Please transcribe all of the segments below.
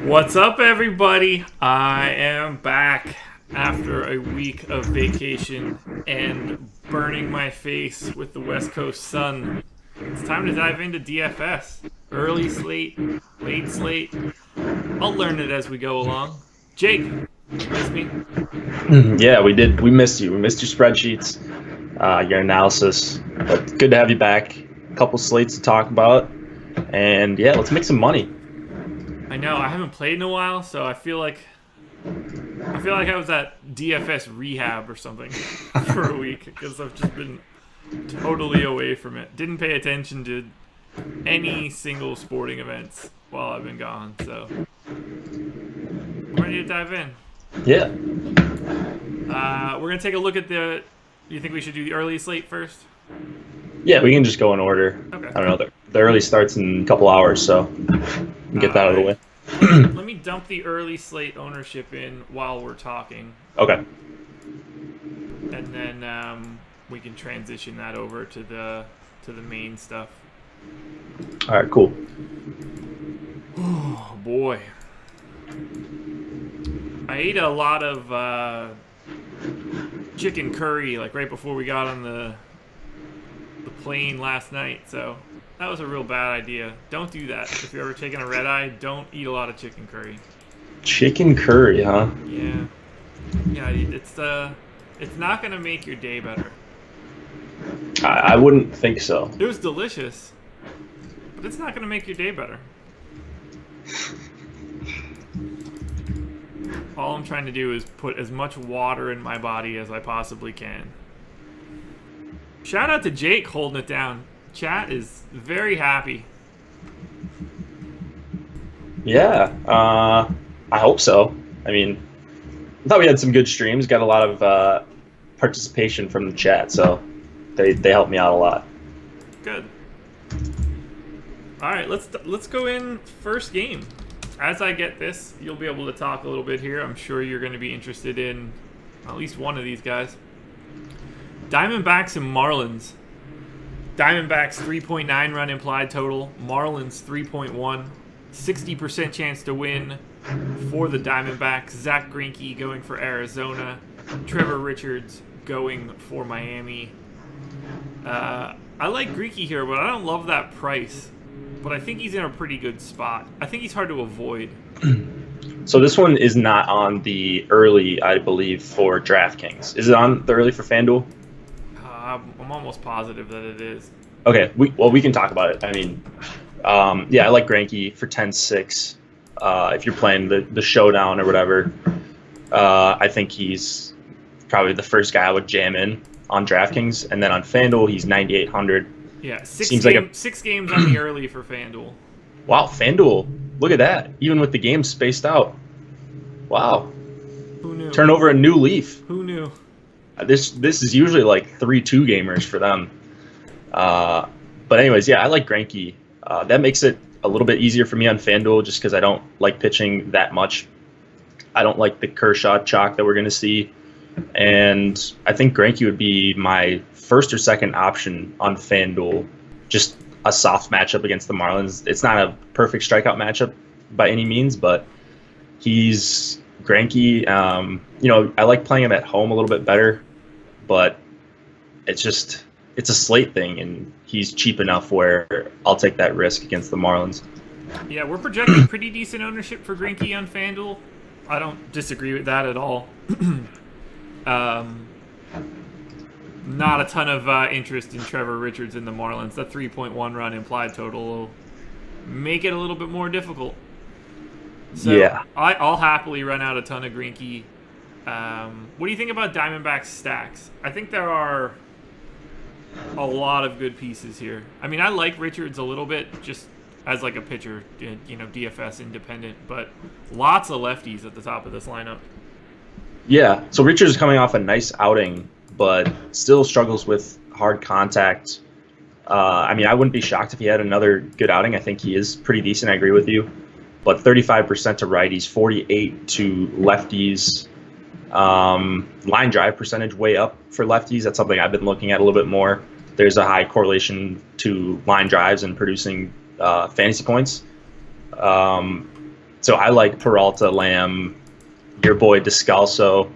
What's up, everybody? I am back after a week of vacation and burning my face with the West Coast sun. It's time to dive into DFS. Early slate, late slate. I'll learn it as we go along. Jake, miss me? Yeah, we did. We missed you. We missed your spreadsheets, your analysis. But good to have you back. A couple slates to talk about, and yeah, let's make some money. I know I haven't played in a while, so I feel like I was at DFS rehab or something for a week because I've just been totally away from it. Didn't pay attention to any single sporting events while I've been gone. So we're ready to dive in. Yeah. We're gonna take a look at the. You think we should do the early slate first? Yeah, we can just go in order. Okay. I don't know. The early starts in a couple hours, so we can get that out of the way. Let me dump the early slate ownership in while we're talking. Okay. And then we can transition that over to the main stuff. All right. Cool. Oh boy, I ate a lot of chicken curry like right before we got on the plane last night. So that was a real bad idea. Don't do that. If you're ever taking a red eye, don't eat a lot of chicken curry. Chicken curry, huh? Yeah. Yeah, it's not gonna make your day better. I wouldn't think so. It was delicious, but it's not gonna make your day better. All I'm trying to do is put as much water in my body as I possibly can. Shout out to Jake holding it down. Chat is very happy. Yeah. I hope so. I mean, I thought we had some good streams. Got a lot of participation from the chat, so they helped me out a lot. Good. All right, let's go in first game. As I get this, you'll be able to talk a little bit here. I'm sure you're going to be interested in at least one of these guys. Diamondbacks and Marlins. Diamondbacks 3.9 run implied total. Marlins 3.1. 60% chance to win for the Diamondbacks. Zach Greinke going for Arizona. Trevor Richards going for Miami. I like Greinke here, but I don't love that price. But I think he's in a pretty good spot. I think he's hard to avoid. So this one is not on the early, I believe, for DraftKings. Is it on the early for FanDuel? I'm almost positive that it is. Okay, we can talk about it. I mean, yeah, I like Greinke for 10-6. If you're playing the showdown or whatever, I think he's probably the first guy I would jam in on DraftKings. And then on FanDuel, he's 9,800. Yeah, six games on the early for FanDuel. Wow, FanDuel, look at that. Even with the games spaced out. Wow. Who knew? Turn over a new leaf. Who knew? This is usually like 3-2 gamers for them. But anyways, yeah, I like Greinke. That makes it a little bit easier for me on FanDuel just because I don't like pitching that much. I don't like the Kershaw chalk that we're going to see. And I think Greinke would be my first or second option on FanDuel. Just a soft matchup against the Marlins. It's not a perfect strikeout matchup by any means, but he's Greinke. I like playing him at home a little bit better, but it's a slate thing, and he's cheap enough where I'll take that risk against the Marlins. Yeah, we're projecting pretty decent ownership for Greinke on FanDuel. I don't disagree with that at all. Not a ton of interest in Trevor Richards in the Marlins. That 3.1 run implied total will make it a little bit more difficult. So yeah. I'll happily run out a ton of Greinke. What do you think about Diamondbacks stacks? I think there are a lot of good pieces here. I mean, I like Richards a little bit just as like a pitcher, DFS independent, but lots of lefties at the top of this lineup. Yeah, so Richards is coming off a nice outing, but still struggles with hard contact. I mean, I wouldn't be shocked if he had another good outing. I think he is pretty decent. I agree with you. But 35% to righties, 48 to lefties. Line drive percentage way up for lefties. That's something I've been looking at a little bit more. There's a high correlation to line drives and producing fantasy points. So I like Peralta, Lamb, your boy Descalso.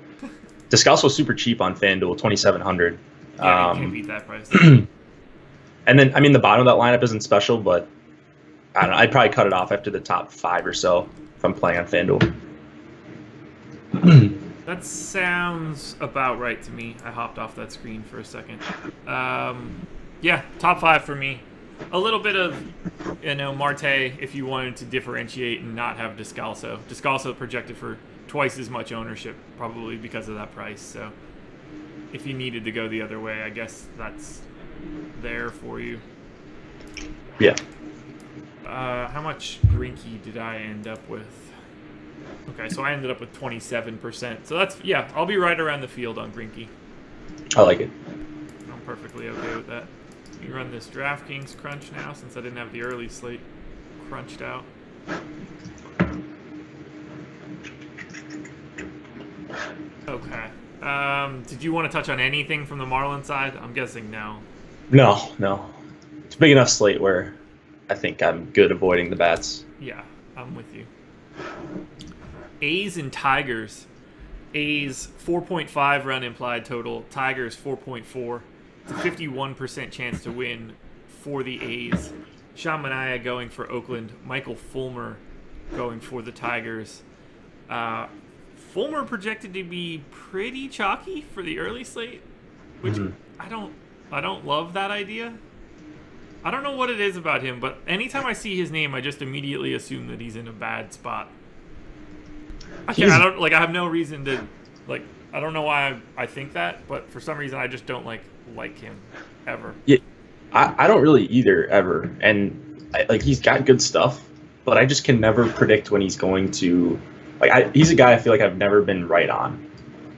Descalso's super cheap on FanDuel, 2,700. Yeah, you can't beat that price. And then, I mean, the bottom of that lineup isn't special, but I don't know. I'd probably cut it off after the top 5 or so if I'm playing on FanDuel. That sounds about right to me. I hopped off that screen for a second. Yeah, top 5 for me. A little bit of, Marte if you wanted to differentiate and not have Descalso. Descalso projected for twice as much ownership, probably because of that price. So if you needed to go the other way, I guess that's there for you. Yeah. How much Greinke did I end up with? Okay, so I ended up with 27%. So that's, yeah, I'll be right around the field on Greinke. I like it. I'm perfectly okay with that. You run this DraftKings crunch now since I didn't have the early slate crunched out. Okay. Did you want to touch on anything from the Marlins side? I'm guessing no. No. It's a big enough slate where I think I'm good avoiding the bats. Yeah, I'm with you. A's and Tigers. A's 4.5 run implied total. Tigers 4.4. It's a 51% chance to win for the A's. Sean Manaea going for Oakland. Michael Fulmer going for the Tigers. Fulmer projected to be pretty chalky for the early slate, which I don't love that idea. I don't know what it is about him, but anytime I see his name, I just immediately assume that he's in a bad spot. I have no reason to, I don't know why I think that, but for some reason I just don't like him ever. Yeah, I don't really either ever, and he's got good stuff, but I just can never predict when he's going to. He's a guy I feel like I've never been right on.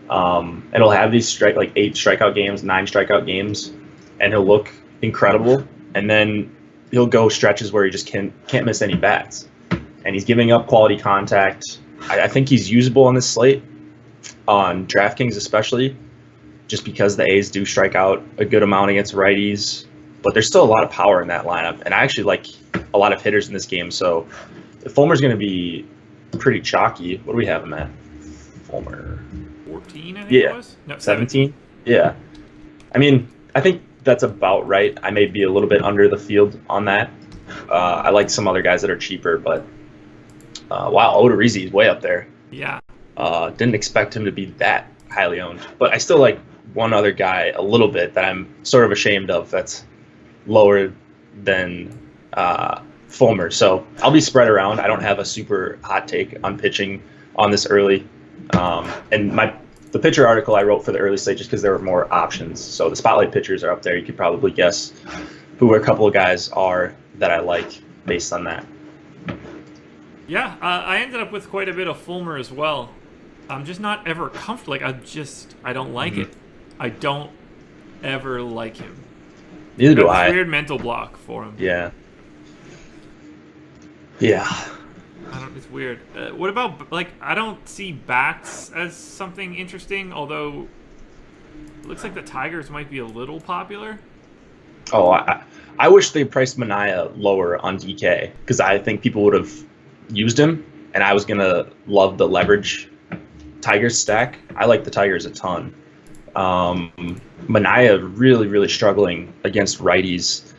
And he'll have these 8 strikeout games, 9 strikeout games, and he'll look incredible, and then he'll go stretches where he just can't miss any bats, and he's giving up quality contact. I think he's usable on this slate, on DraftKings especially, just because the A's do strike out a good amount against righties, but there's still a lot of power in that lineup, and I actually like a lot of hitters in this game, so if Fulmer's going to be pretty chalky. What do we have him at? Fulmer. 14, I think it was? No, 17? Yeah. I mean, I think that's about right. I may be a little bit under the field on that. I like some other guys that are cheaper, but wow, Odorizzi is way up there. Yeah. Didn't expect him to be that highly owned. But I still like one other guy a little bit that I'm sort of ashamed of that's lower than Fulmer. So I'll be spread around. I don't have a super hot take on pitching on this early. And the pitcher article I wrote for the early slate just because there were more options. So the spotlight pitchers are up there. You could probably guess who a couple of guys are that I like based on that. Yeah, I ended up with quite a bit of Fulmer as well. I'm just not ever comfortable. I don't like it. I don't ever like him. Neither do I. Weird mental block for him. Yeah. It's weird. What about, I don't see bats as something interesting, although it looks like the Tigers might be a little popular. Oh, I wish they priced Manaea lower on DK because I think people would have used him, and I was going to love the leverage Tigers stack. I like the Tigers a ton. Manaea really, really struggling against righties.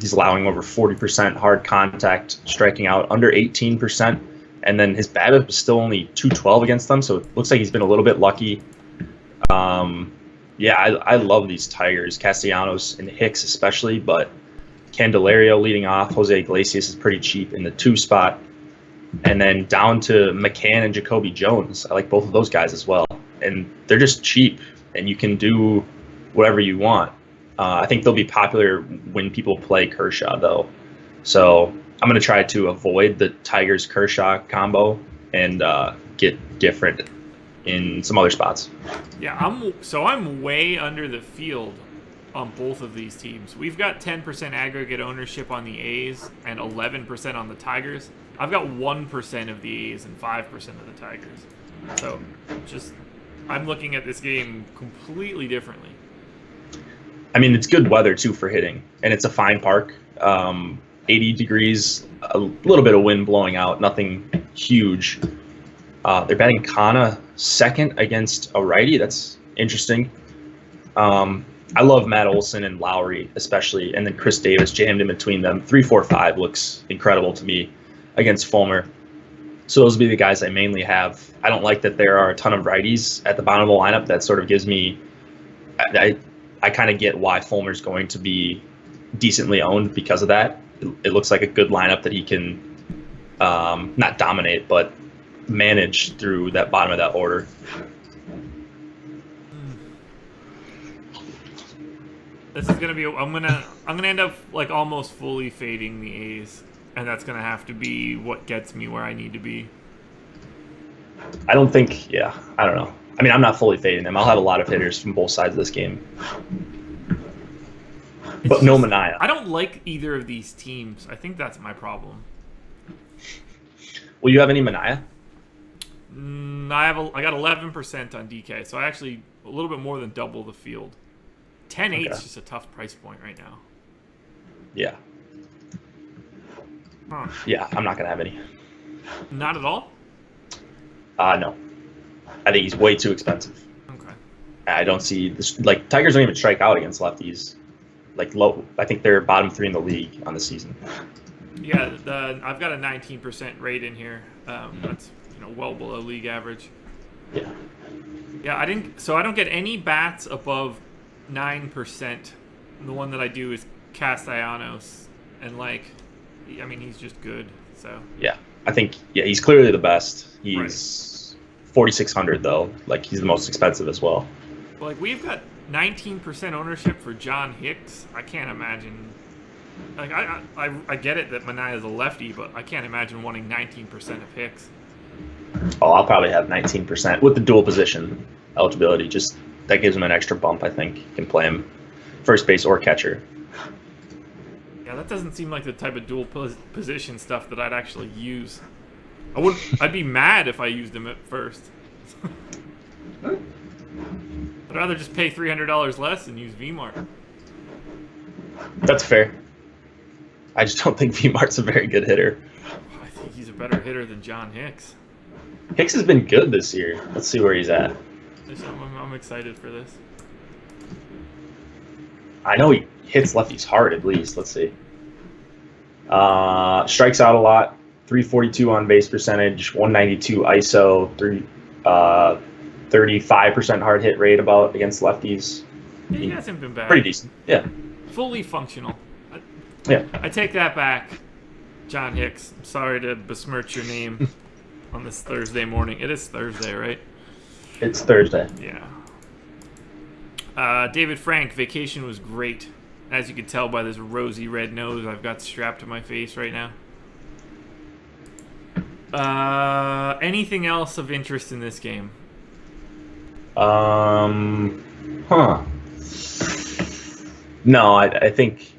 He's allowing over 40% hard contact, striking out under 18%, and then his BABIP is still only 212 against them, so it looks like he's been a little bit lucky. I love these Tigers, Castellanos and Hicks especially, but Candelario leading off. Jose Iglesias is pretty cheap in the 2 spot, and then down to McCann and Jacoby Jones. I like both of those guys as well, and they're just cheap, and you can do whatever you want. I think they'll be popular when people play Kershaw, though. So I'm going to try to avoid the Tigers-Kershaw combo and get different in some other spots. Yeah, I'm way under the field on both of these teams. We've got 10% aggregate ownership on the A's and 11% on the Tigers. I've got 1% of the A's and 5% of the Tigers. So I'm looking at this game completely differently. I mean, it's good weather, too, for hitting, and it's a fine park. 80 degrees, a little bit of wind blowing out, nothing huge. They're batting Kana second against a righty. That's interesting. I love Matt Olson and Lowry especially, and then Chris Davis jammed in between them. 3-4-5 looks incredible to me against Fulmer. So those would be the guys I mainly have. I don't like that there are a ton of righties at the bottom of the lineup. That sort of gives me, I kind of get why Fulmer's going to be decently owned because of that. It looks like a good lineup that he can not dominate, but manage through that bottom of that order. This is gonna be. I'm gonna end up like almost fully fading the A's, and that's gonna have to be what gets me where I need to be. I don't think. Yeah, I don't know. I mean, I'm not fully fading them. I'll have a lot of hitters from both sides of this game, but no Manaea. I don't like either of these teams. I think that's my problem. Will you have any Manaea? I got 11% on DK, so I actually a little bit more than double the field. 10-8 is just a tough price point right now. Yeah. Huh. Yeah, I'm not gonna have any. Not at all? No. I think he's way too expensive. Okay. I don't see this. Like, Tigers don't even strike out against lefties. Like, low. I think they're bottom 3 in the league on the season. Yeah, I've got a 19% rate in here. That's well below league average. Yeah. Yeah, I don't get any bats above 9%. The one that I do is Castellanos, and he's just good. So yeah, I think he's clearly the best. He's 4,600 though. Like, he's the most expensive as well. Like, we've got 19% ownership for John Hicks. I can't imagine. Like, I get it that Manaea is a lefty, but I can't imagine wanting 19% of Hicks. Oh, I'll probably have 19% with the dual position eligibility. Just that gives him an extra bump. I think you can play him first base or catcher. Yeah, that doesn't seem like the type of dual position stuff that I'd actually use. I'd be mad if I used him at first. I'd rather just pay $300 less and use VMart. That's fair. I just don't think VMart's a very good hitter. I think he's a better hitter than John Hicks. Hicks has been good this year. Let's see where he's at. I'm excited for this. I know he hits lefties hard at least. Let's see. Strikes out a lot. 342 on base percentage, 192 ISO, 35% hard hit rate about against lefties. Yeah, he hasn't been bad. Pretty decent. Yeah. Fully functional. Yeah. I take that back, John Hicks. I'm sorry to besmirch your name on this Thursday morning. It is Thursday, right? It's Thursday. Yeah. David Frank, vacation was great. As you can tell by this rosy red nose I've got strapped to my face right now. Anything else of interest in this game? No, I think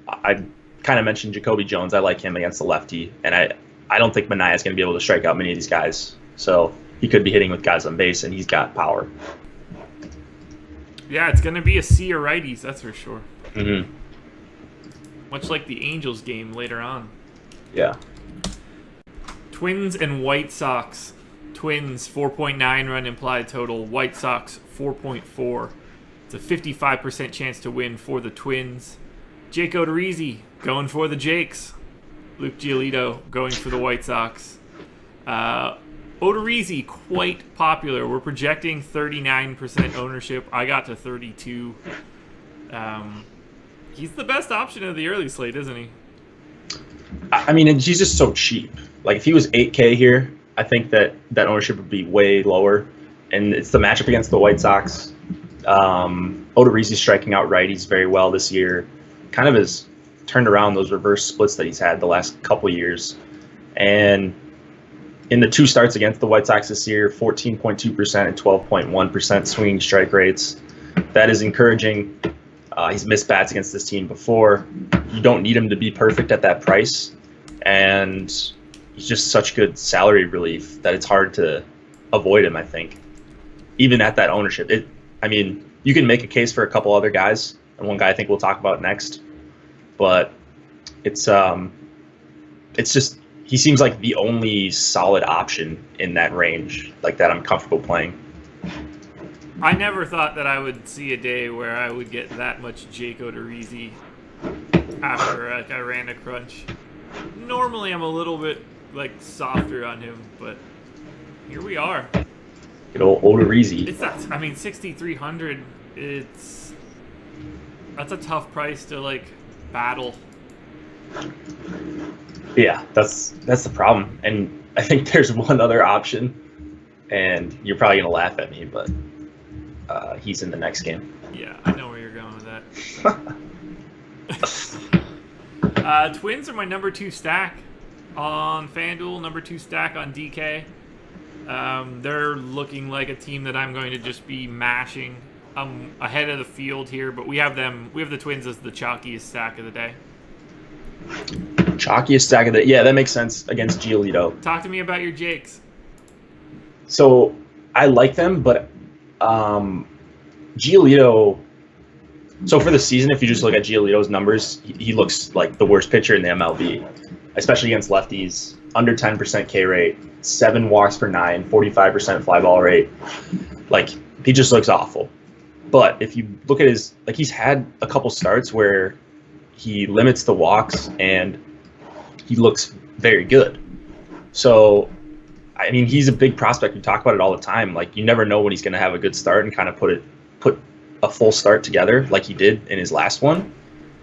I kind of mentioned Jacoby Jones. I like him against the lefty, and I don't think Manaea is going to be able to strike out many of these guys. So he could be hitting with guys on base, and he's got power. Yeah, it's going to be a sea of righties, that's for sure. Mm-hmm. Much like the Angels game later on. Yeah. Twins and White Sox. Twins, 4.9 run implied total. White Sox, 4.4. It's a 55% chance to win for the Twins. Jake Odorizzi going for the Jakes. Luke Giolito going for the White Sox. Odorizzi, quite popular. We're projecting 39% ownership. I got to 32. He's the best option of the early slate, isn't he? I mean, he's just so cheap. Like, if he was 8K here, I think that ownership would be way lower. And it's the matchup against the White Sox. Odorizzi's striking out righties very well this year. Kind of has turned around those reverse splits that he's had the last couple years. And in the 2 starts against the White Sox this year, 14.2% and 12.1% swinging strike rates. That is encouraging. He's missed bats against this team before. You don't need him to be perfect at that price. And he's just such good salary relief that it's hard to avoid him, I think. Even at that ownership. You can make a case for a couple other guys, and one guy I think we'll talk about next. But it's just he seems like the only solid option in that range, like that I'm comfortable playing. I never thought that I would see a day where I would get that much Jake Odorizzi after like I ran a crunch. Normally I'm a little bit like softer on him, but here we are. Good old Odorizzi. It's not, I mean, 6,300. That's a tough price to like battle. Yeah, that's the problem. And I think there's one other option, and you're probably gonna laugh at me, but he's in the next game. Yeah, I know where you're going with that. Twins are my number 2 stack on FanDuel, number 2 stack on DK. They're looking like a team that I'm going to just be mashing. I'm ahead of the field here, but we have the Twins as the chalkiest stack of the day. Chalkiest stack of the yeah, that makes sense against Giolito. Talk to me about your Jakes. So I like them, but Giolito. So for the season, if you just look at Giolito's numbers, he looks like the worst pitcher in the MLB, especially against lefties. Under 10% K rate, 7 walks per 9, 45% fly ball rate. Like, he just looks awful. But if you look at his, like, he's had a couple starts where he limits the walks and he looks very good. So, I mean, he's a big prospect. We talk about it all the time. Like, you never know when he's going to have a good start and kind of put a full start together like he did in his last one,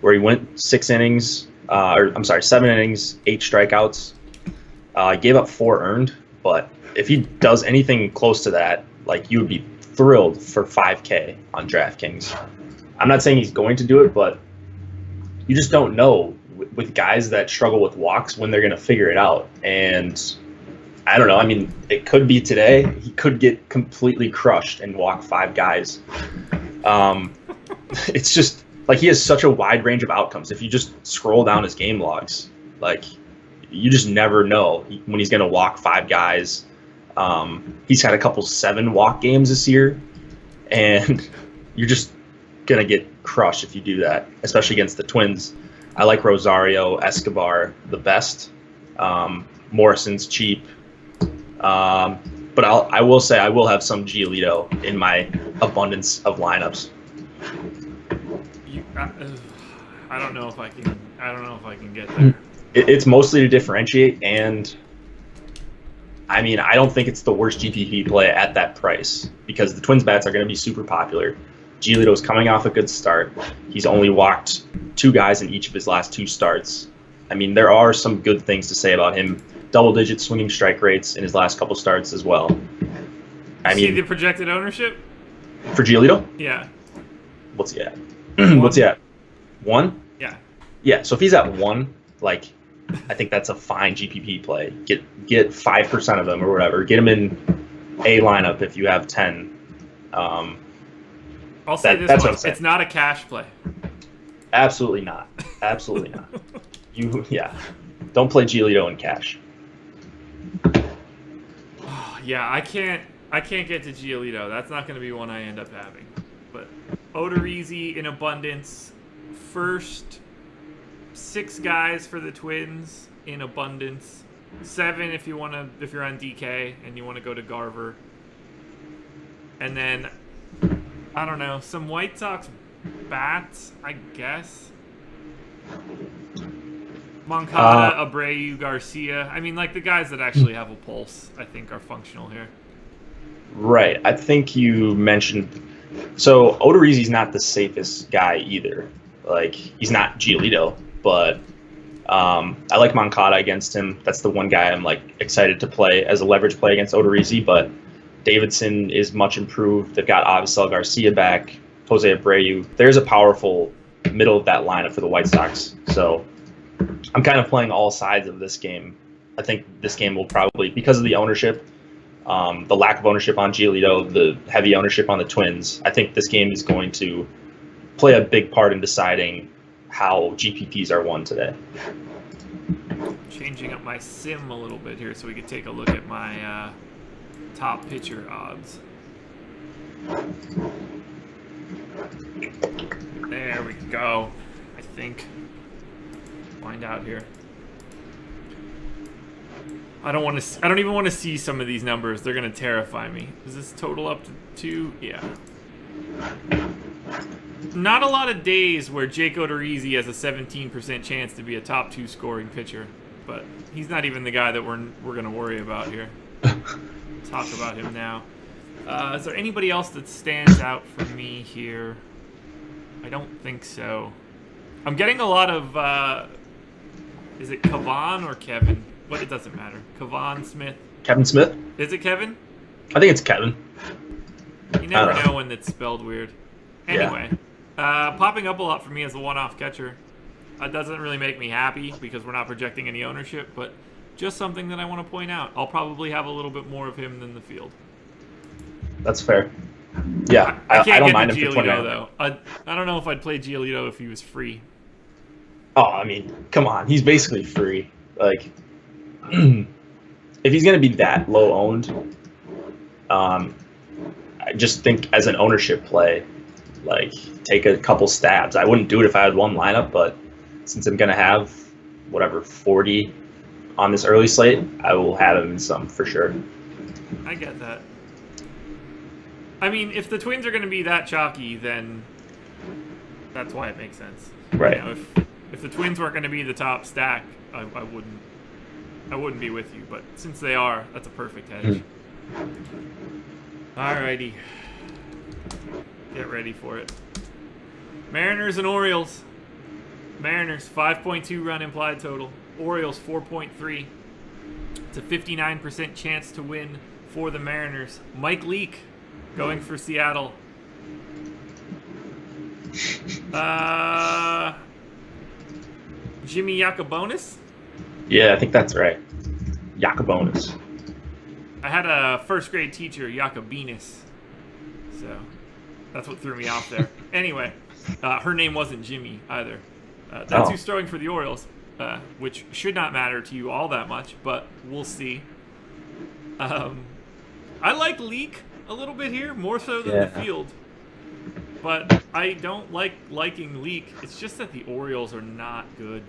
where he went 7 innings, 8 strikeouts. Gave up 4 earned, but if he does anything close to that, like, you would be thrilled for 5K on DraftKings. I'm not saying he's going to do it, but you just don't know with guys that struggle with walks when they're going to figure it out. And I don't know. I mean, it could be today. He could get completely crushed and walk 5 guys. It's just like he has such a wide range of outcomes. If you just scroll down his game logs, like, you just never know when he's going to walk 5 guys. He's had a couple 7 walk games this year, and you're just going to get crushed if you do that, especially against the Twins. I like Rosario, Escobar the best. Morrison's cheap. But I will say I will have some Giolito in my abundance of lineups. I don't know if I can get there. It's mostly to differentiate, and I mean, I don't think it's the worst GPP play at that price because the Twins bats are going to be super popular. Giolito's coming off a good start. He's only walked 2 guys in each of his last 2 starts. I mean, there are some good things to say about him. Double-digit swinging strike rates in his last couple starts as well. See the projected ownership? For Giolito? Yeah. What's he at? What's he at? 1? Yeah. Yeah, so if he's at 1, like, I think that's a fine GPP play. Get 5% of them or whatever. Get him in a lineup if you have 10. I'll say this much. It's not a cash play. Absolutely not. Absolutely not. Don't play Giolito in cash. Yeah, I can't get to Giolito. That's not going to be one I end up having. But Odorizzi in abundance. First 6 guys for the Twins in abundance. 7 if you're on DK and you want to go to Garver. And then I don't know, some White Sox bats, I guess. Moncada, Abreu, Garcia. I mean, like, the guys that actually have a pulse, I think, are functional here. Right. I think you mentioned... So, Odorizzi's not the safest guy either. Like, he's not Giolito, but I like Moncada against him. That's the one guy I'm, like, excited to play as a leverage play against Odorizzi, but Davidson is much improved. They've got Avisel Garcia back, Jose Abreu. There's a powerful middle of that lineup for the White Sox. So I'm kind of playing all sides of this game. I think this game will probably, because of the ownership, the lack of ownership on Giolito, the heavy ownership on the Twins, I think this game is going to play a big part in deciding how GPPs are won today. Changing up my sim a little bit here so we can take a look at my top pitcher odds. There we go, I think. Find out here. I don't even want to see some of these numbers. They're gonna terrify me. Is this total up to 2? Yeah. Not a lot of days where Jake Odorizzi has a 17% chance to be a top 2 scoring pitcher, but he's not even the guy that we're gonna worry about here. Talk about him now. Is there anybody else that stands out for me here? I don't think so. I'm getting a lot of. Is it Kavan or Kevin? What? It doesn't matter. Kavan Smith. Kevin Smith? Is it Kevin? I think it's Kevin. You never know when it's spelled weird. Anyway, popping up a lot for me as a one-off catcher. That doesn't really make me happy because we're not projecting any ownership, but just something that I want to point out. I'll probably have a little bit more of him than the field. That's fair. Yeah, I can't don't get mind the him for 29. Giolito, though. I don't know if I'd play Giolito if he was free. Oh, I mean, come on. He's basically free. Like, if he's going to be that low owned, I just think as an ownership play, like, take a couple stabs. I wouldn't do it if I had one lineup, but since I'm going to have, 40 on this early slate, I will have him in some for sure. I get that. I mean, if the Twins are going to be that chalky, then that's why it makes sense. Right. You know, if the Twins weren't going to be the top stack, I wouldn't be with you. But since they are, that's a perfect hedge. Alrighty. Get ready for it. Mariners and Orioles. Mariners, 5.2 run implied total. Orioles, 4.3. It's a 59% chance to win for the Mariners. Mike Leake going for Seattle. Jimmy Yacobonis? Yeah, I think that's right. Yacobonis. I had a first grade teacher, Jacobinis. So that's what threw me off there. Anyway, her name wasn't Jimmy either. That's who's throwing for the Orioles, which should not matter to you all that much, but we'll see. I like Leake a little bit here, more so than the field. But I don't like liking Leake. It's just that the Orioles are not good.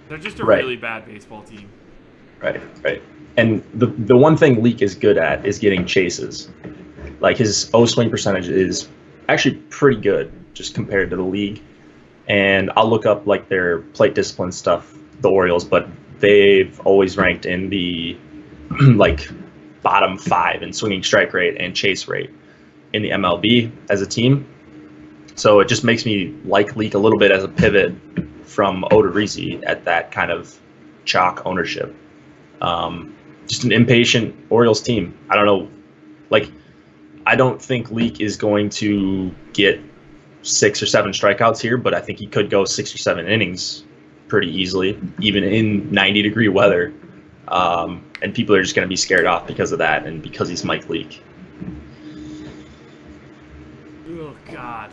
They're just a really bad baseball team. Right. And the one thing Leake is good at is getting chases. Like, his O-swing percentage is actually pretty good just compared to the league. And I'll look up, like, their plate discipline stuff, the Orioles, but they've always ranked in the, like, bottom 5 in swinging strike rate and chase rate in the MLB as a team. So it just makes me like Leake a little bit as a pivot from Odorizzi at that kind of chalk ownership. Just an impatient Orioles team. I don't know. Like, I don't think Leake is going to get 6 or 7 strikeouts here, but I think he could go 6 or 7 innings pretty easily, even in 90-degree weather. And people are just going to be scared off because of that and because he's Mike Leake. Oh, God.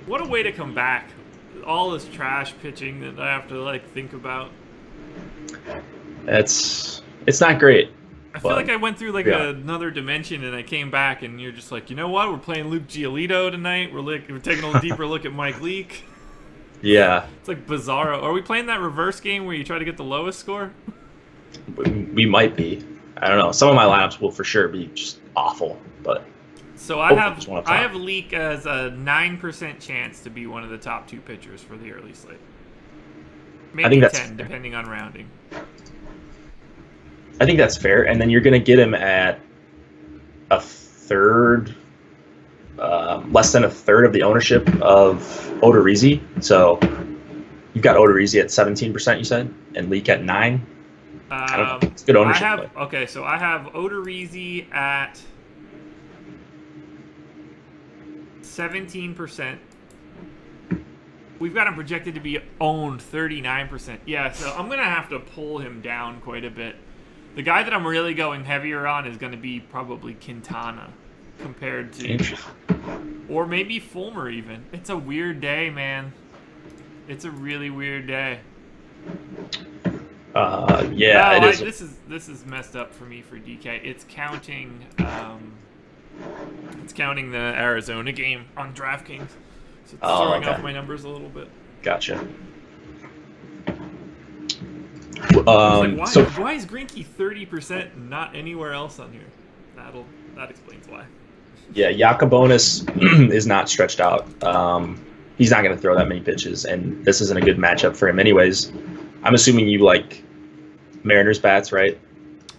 What a way to come back. All this trash pitching that I have to, like, think about. It's not great. I feel like I went through, like, another dimension, and I came back, and you're just like, you know what? We're playing Luke Giolito tonight. We're taking a little deeper look at Mike Leake. Yeah. It's like bizarro. Are we playing that reverse game where you try to get the lowest score? We might be. I don't know. Some of my lineups will for sure be just awful, but so I have Leake as a 9% chance to be one of the top 2 pitchers for the early slate. Maybe I think that's 10, fair. Depending on rounding. I think that's fair, and then you're going to get him at a third, less than a third of the ownership of Odorizzi. So you've got Odorizzi at 17%, you said, and Leake at 9%. I don't know. It's good ownership. So I have Odorizzi at 17%. We've got him projected to be owned 39%. Yeah, so I'm going to have to pull him down quite a bit. The guy that I'm really going heavier on is going to be probably Quintana compared to... Or maybe Fulmer even. It's a weird day, man. It's a really weird day. It is. This is messed up for me for DK. It's counting the Arizona game on DraftKings. So it's throwing off my numbers a little bit. Gotcha. Why is Greinke 30% not anywhere else on here? That explains why. Yeah, Yacobonis is not stretched out. He's not going to throw that many pitches, and this isn't a good matchup for him anyways. I'm assuming you like Mariners bats, right?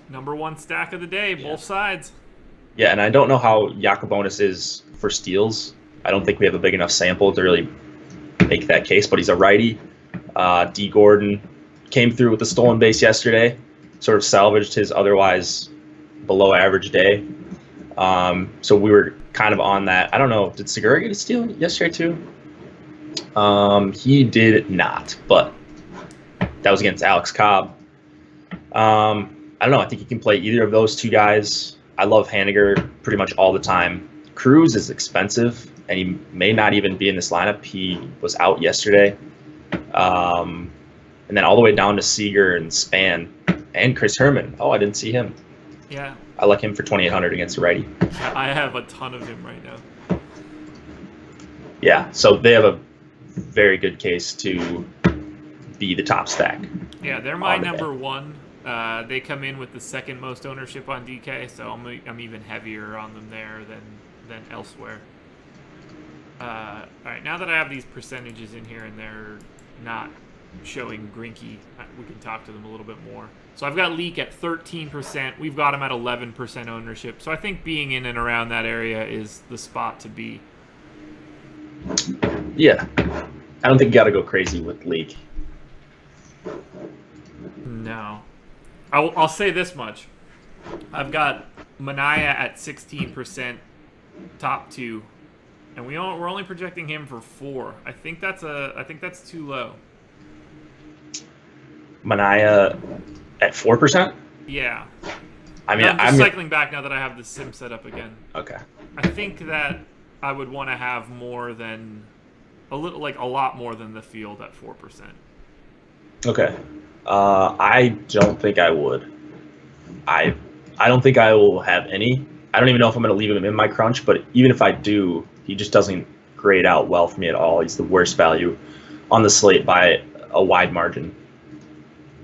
Number one stack of the day, both sides. Yeah, and I don't know how Yacobonis is for steals. I don't think we have a big enough sample to really make that case, but he's a righty. D. Gordon came through with the stolen base yesterday, sort of salvaged his otherwise below average day. So we were kind of on that. I don't know, did Segura get a steal yesterday too? He did not, but that was against Alex Cobb. I don't know. I think he can play either of those two guys. I love Haniger pretty much all the time. Cruz is expensive, and he may not even be in this lineup. He was out yesterday. And then all the way down to Seager and Span and Chris Herman. Oh, I didn't see him. Yeah. I like him for 2,800 against a righty. I have a ton of him right now. Yeah, so they have a very good case to be the top stack. Yeah, they're my number one. They come in with the second most ownership on DK, so I'm even heavier on them there than elsewhere. All right, now that I have these percentages in here and they're not showing Greinke, we can talk to them a little bit more. So I've got Leak at 13%. We've got him at 11% ownership. So I think being in and around that area is the spot to be. Yeah. I don't think you got to go crazy with Leak. No. I'll say this much. I've got Manaea at 16%, top two, and we're only projecting him for 4. I think that's too low. Manaea at 4%? Yeah. I mean, I'm cycling back now that I have the sim set up again. Okay. I think that I would want to have more than a lot more than the field at 4%. Okay. I don't think I would. I don't think I will have any. I don't even know if I'm going to leave him in my crunch, but even if I do, he just doesn't grade out well for me at all. He's the worst value on the slate by a wide margin.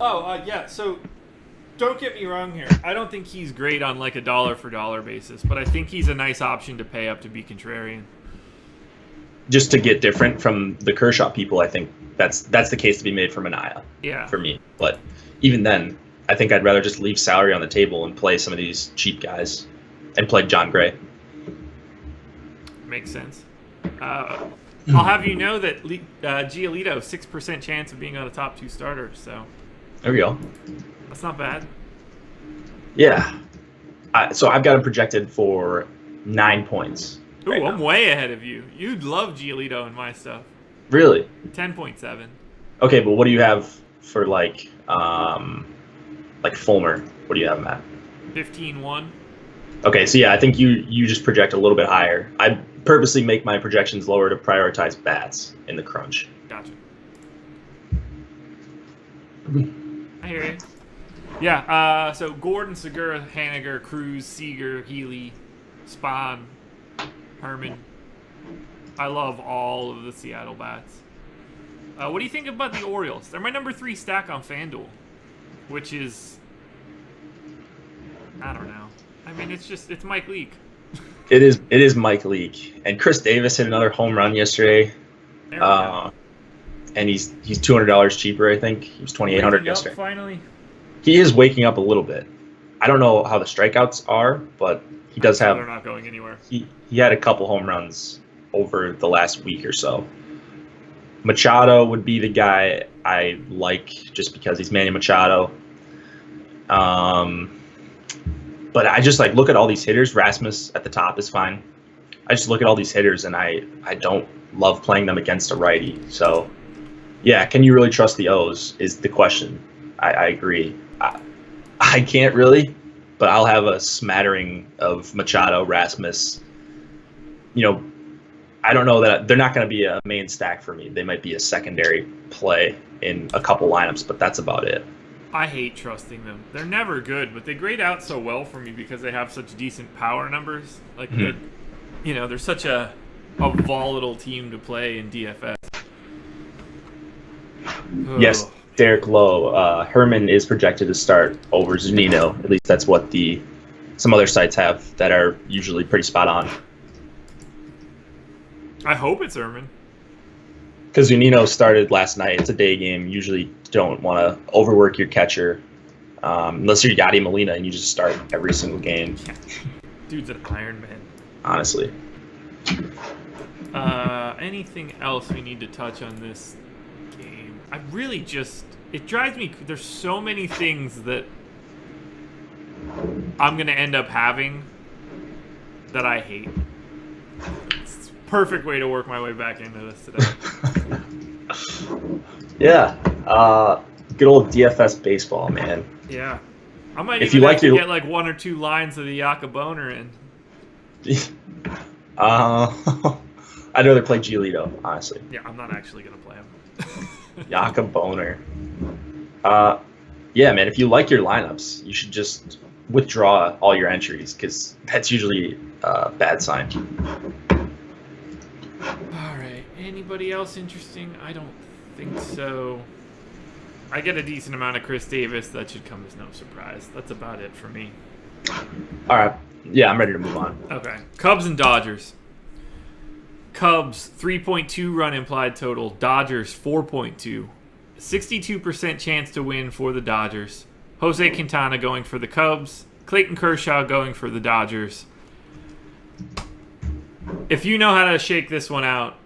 Oh, yeah, so don't get me wrong here. I don't think he's great on like a dollar for dollar basis, but I think he's a nice option to pay up to be contrarian. Just to get different from the Kershaw people, I think that's the case to be made for Manaea. Yeah. For me. But even then, I think I'd rather just leave salary on the table and play some of these cheap guys and play John Gray. Makes sense. I'll have you know that Giolito, 6% chance of being on the top 2 starters, so there we go. That's not bad. Yeah. So I've got him projected for 9 points. Ooh, I'm way ahead of you. You'd love Giolito in my stuff. Really? 10.7. Okay, but what do you have for like Fulmer? What do you have him at? 15-1. Okay, so yeah, I think you just project a little bit higher. I purposely make my projections lower to prioritize bats in the crunch. Gotcha. I hear you. Yeah, so Gordon, Segura, Haniger, Cruz, Seager, Healy, Spahn, Herman. I love all of the Seattle bats. What do you think about the Orioles? They're my number 3 stack on FanDuel, which is, I don't know. I mean, it's Mike Leake. It is Mike Leake, and Chris Davis hit another home run yesterday. And he's $200 cheaper. I think he was $2,800 yesterday. Finally, he is waking up a little bit. I don't know how the strikeouts are, but he does have. They're not going anywhere. He had a couple home runs over the last week or so. Machado would be the guy I like just because he's Manny Machado. But I just look at all these hitters. Rasmus at the top is fine. I just look at all these hitters and I don't love playing them against a righty. So, yeah, can you really trust the O's is the question. I agree. I can't really, but I'll have a smattering of Machado, Rasmus. I don't know that they're not going to be a main stack for me. They might be a secondary play in a couple lineups, but that's about it. I hate trusting them. They're never good, but they grade out so well for me because they have such decent power numbers. They're such a volatile team to play in DFS. Yes, Derek Lowe, Herman is projected to start over Zunino. At least that's what some other sites have that are usually pretty spot on. I hope it's Herman. Because Zunino started last night. It's a day game. You usually don't want to overwork your catcher unless you're Yadi Molina and you just start every single game. Yeah. Dude's an Iron Man. Honestly. Anything else we need to touch on this game? I really just... It drives me... There's so many things that I'm going to end up having that I hate. It's a perfect way to work my way back into this today. Yeah. Good old DFS baseball, man. Yeah. I might if even you have like to your... get like 1 or 2 lines of the Yaka Boner in. I'd rather play Giolito, honestly. Yeah, I'm not actually going to play him. Yaka Boner. Yeah, man, if you like your lineups, you should just withdraw all your entries because that's usually a bad sign. All right. Anybody else interesting? I don't think so. I get a decent amount of Chris Davis. That should come as no surprise. That's about it for me. All right. Yeah, I'm ready to move on. Okay. Cubs and Dodgers. Cubs, 3.2 run implied total. Dodgers, 4.2. 62% chance to win for the Dodgers. Jose Quintana going for the Cubs. Clayton Kershaw going for the Dodgers. If you know how to shake this one out,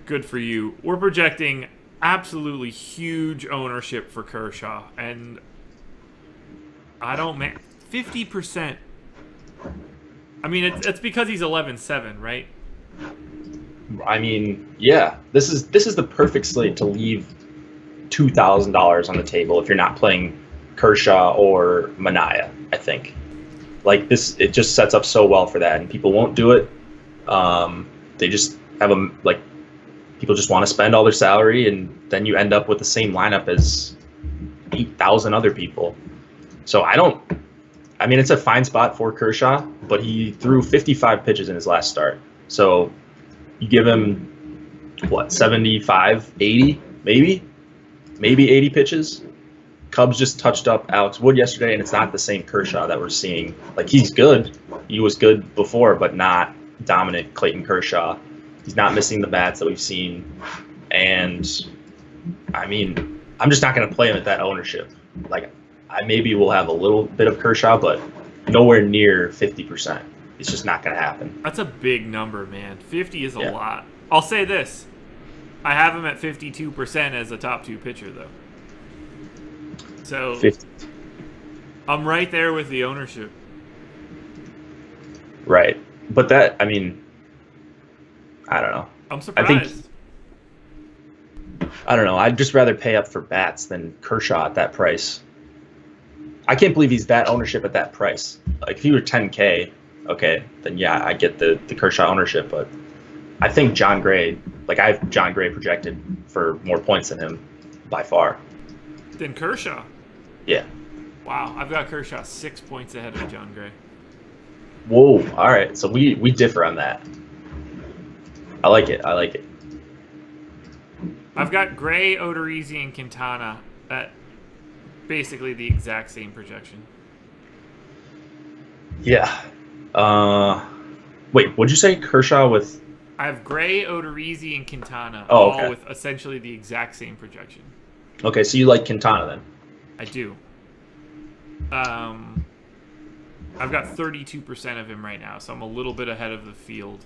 good for you. We're projecting absolutely huge ownership for Kershaw. And I don't... 50%. I mean, it's because he's 11-7, right? I mean, yeah. This is the perfect slate to leave $2,000 on the table if you're not playing Kershaw or Manaea, I think. Like this, it just sets up so well for that, and people won't do it. They just have people just want to spend all their salary, and then you end up with the same lineup as 8,000 other people. So I mean, it's a fine spot for Kershaw, but he threw 55 pitches in his last start. So you give him, 75, 80, maybe 80 pitches. Cubs just touched up Alex Wood yesterday, and it's not the same Kershaw that we're seeing. Like, he's good. He was good before, but not dominant Clayton Kershaw. He's not missing the bats that we've seen. And, I mean, I'm just not going to play him at that ownership. Like, I maybe will have a little bit of Kershaw, but nowhere near 50%. It's just not going to happen. That's a big number, man. 50 is a lot. I'll say this. I have him at 52% as a top 2 pitcher, though. So 50. I'm right there with the ownership. Right. But that, I mean, I don't know. I'm surprised. I don't know. I'd just rather pay up for bats than Kershaw at that price. I can't believe he's that ownership at that price. Like, if he were 10K, okay, then yeah, I get the Kershaw ownership. But I think John Gray, I have John Gray projected for more points than him by far. Than Kershaw? Yeah. Wow, I've got Kershaw 6 points ahead of John Gray. Whoa, all right. So we differ on that. I like it. I've got Gray, Odorizzi, and Quintana at basically the exact same projection. Yeah. Wait, what'd you say? Kershaw with... I have Gray, Odorizzi, and Quintana, Oh, okay. all with essentially the exact same projection. Okay, so you like Quintana then? I do. I've got 32% of him right now, so I'm a little bit ahead of the field.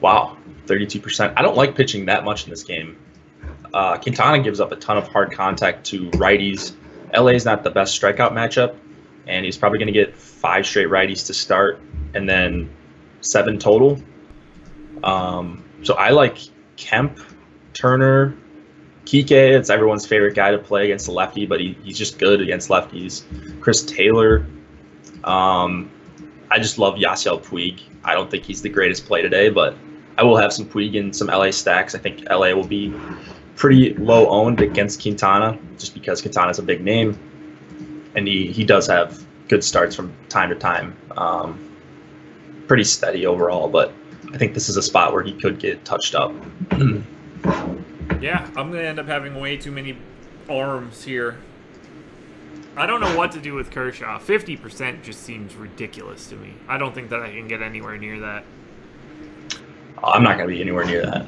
Wow, 32%. I don't like pitching that much in this game. Quintana gives up a ton of hard contact to righties. LA is not the best strikeout matchup, and he's probably going to get 5 straight righties to start, and then 7 total. So I like Kemp, Turner, Kike. It's everyone's favorite guy to play against the lefty, but he's just good against lefties. Chris Taylor. I just love Yasiel Puig. I don't think he's the greatest play today, but I will have some Puig in some LA stacks. I think LA will be pretty low owned against Quintana just because Quintana's a big name, and he does have good starts from time to time. Pretty steady overall, but I think this is a spot where he could get touched up. Yeah, I'm going to end up having way too many arms here. I don't know what to do with Kershaw. 50% just seems ridiculous to me. I don't think that I can get anywhere near that. I'm not going to be anywhere near that.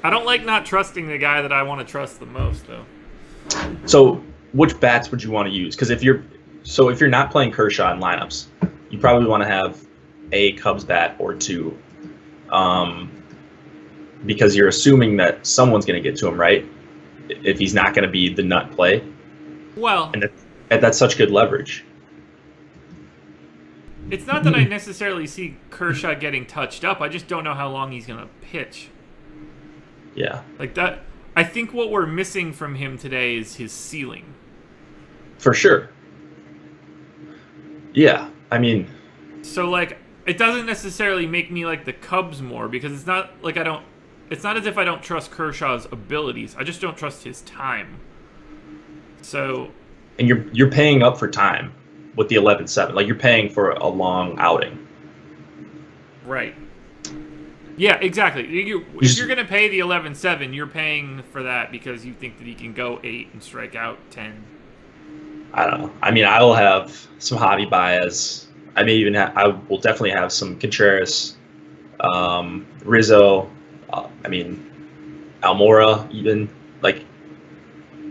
I don't like not trusting the guy that I want to trust the most, though. So, which bats would you want to use? Because if you're not playing Kershaw in lineups, you probably want to have a Cubs bat or two, because you're assuming that someone's going to get to him, right? If he's not going to be the nut play. Well, and that's such good leverage. It's not that I necessarily see Kershaw getting touched up. I just don't know how long he's going to pitch. Yeah. Like that. I think what we're missing from him today is his ceiling. For sure. Yeah. I mean. So, like, it doesn't necessarily make me like the Cubs more, because it's not like it's not as if I don't trust Kershaw's abilities. I just don't trust his time. So. And you're paying up for time with the 11-7. Like, you're paying for a long outing. Right. Yeah, exactly. If you're going to pay the 11-7, you're paying for that because you think that he can go 8 and strike out 10. I don't know. I mean, I will have some Javi Baez. I will definitely have some Contreras, Rizzo. Almora even. Like,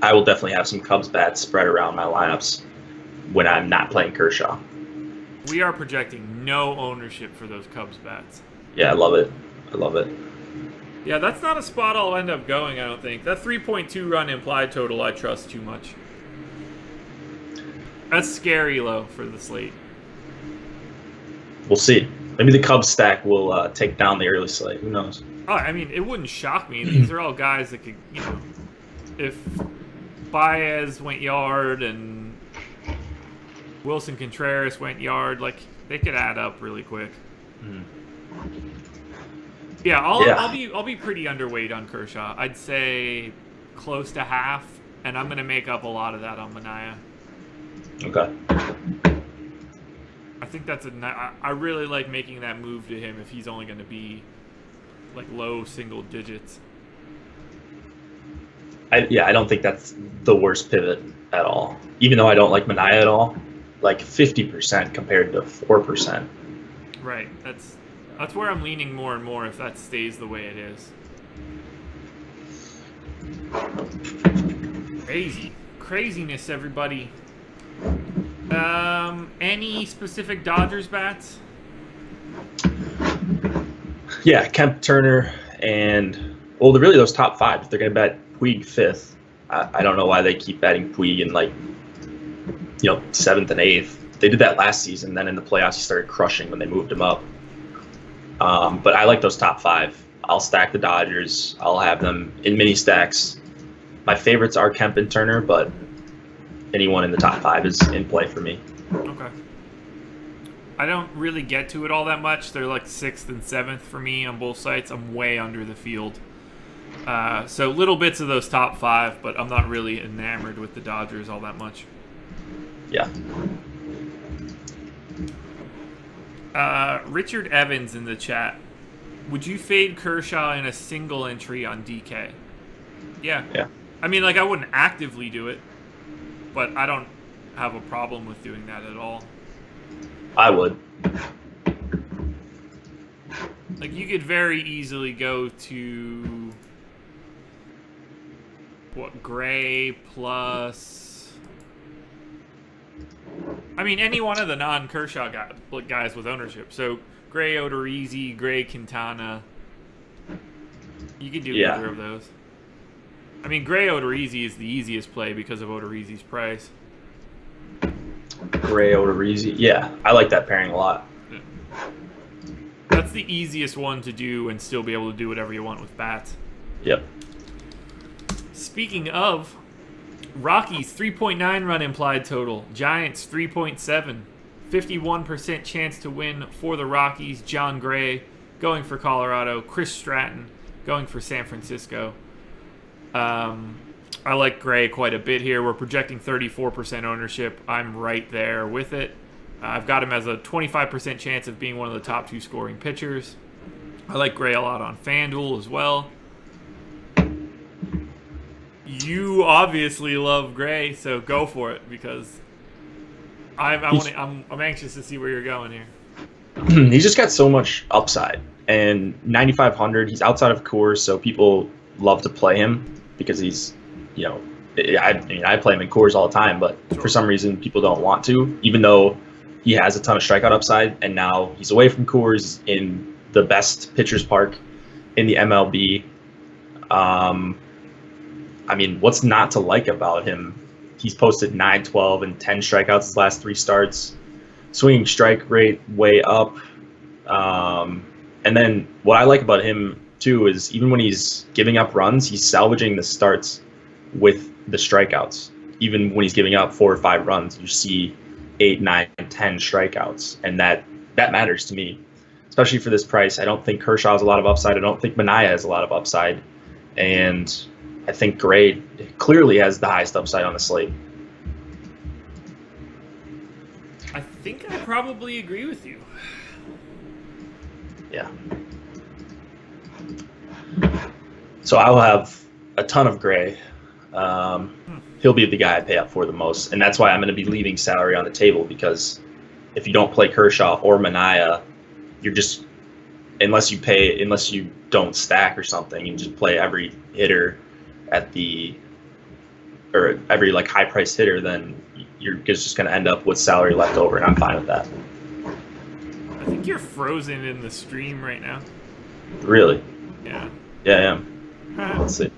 I will definitely have some Cubs bats spread around my lineups when I'm not playing Kershaw. We are projecting no ownership for those Cubs bats. Yeah, I love it. Yeah, that's not a spot I'll end up going, I don't think. That 3.2 run implied total, I trust too much. That's scary low for the slate. We'll see. Maybe the Cubs stack will take down the early slate. Who knows? Oh, I mean, it wouldn't shock me. These are all guys that could, if Baez went yard and Wilson Contreras went yard, like, they could add up really quick. Mm-hmm. Yeah, I'll be pretty underweight on Kershaw. I'd say close to half, and I'm going to make up a lot of that on Manaea. Okay. I think that's I really like making that move to him if he's only going to be like low single digits. I don't think that's the worst pivot at all. Even though I don't like Manaea at all, like 50% compared to 4%. Right. That's where I'm leaning more and more if that stays the way it is. Craziness, everybody. Any specific Dodgers bats? Yeah, Kemp, Turner, and really those top five. If they're going to bet Puig 5th, I don't know why they keep betting Puig in 7th and 8th. They did that last season. Then in the playoffs, he started crushing when they moved him up. But I like those top five. I'll stack the Dodgers. I'll have them in mini stacks. My favorites are Kemp and Turner, but anyone in the top five is in play for me. Okay. I don't really get to it all that much. They're like 6th and 7th for me on both sites. I'm way under the field. So little bits of those top five, but I'm not really enamored with the Dodgers all that much. Yeah. Richard Evans in the chat. Would you fade Kershaw in a single entry on DK? Yeah. I mean, I wouldn't actively do it, but I don't have a problem with doing that at all. I would. Like, you could very easily go to Gray plus... I mean, any one of the non-Kershaw guys with ownership. So, Gray, Odorizzi, Gray, Quintana. You could do either of those. I mean, Gray, Odorizzi is the easiest play because of Odorizzi's price. Gray, Odorizzi. Yeah, I like that pairing a lot. Yeah. That's the easiest one to do and still be able to do whatever you want with bats. Yep. Speaking of, Rockies 3.9 run implied total. Giants 3.7. 51% chance to win for the Rockies. John Gray going for Colorado. Chris Stratton going for San Francisco. I like Gray quite a bit here. We're projecting 34% ownership. I'm right there with it. I've got him as a 25% chance of being one of the top 2 scoring pitchers. I like Gray a lot on FanDuel as well. You obviously love Gray, so go for it because I'm anxious to see where you're going here. He's just got so much upside, and 9,500. He's outside of Coors, so people love to play him because he's, I play him in Coors all the time, but for some reason people don't want to, even though he has a ton of strikeout upside, and now he's away from Coors in the best pitcher's park in the MLB. What's not to like about him? He's posted 9, 12, and 10 strikeouts his last 3 starts. Swinging strike rate way up. And then what I like about him, too, is even when he's giving up runs, he's salvaging the starts with the strikeouts. Even when he's giving up 4 or 5 runs, you see 8, 9, 10 strikeouts. And that matters to me, especially for this price. I don't think Kershaw has a lot of upside. I don't think Manaea has a lot of upside. And I think Gray clearly has the highest upside on the slate. I think I probably agree with you. Yeah. So I will have a ton of Gray. He'll be the guy I pay up for the most, and that's why I'm going to be leaving salary on the table, because if you don't play Kershaw or Manaea, you're just unless you don't stack or something and just play every hitter or every high price hitter, then you're just going to end up with salary left over, and I'm fine with that. I think you're frozen in the stream right now. Really? Yeah. Yeah, I am. Let's see.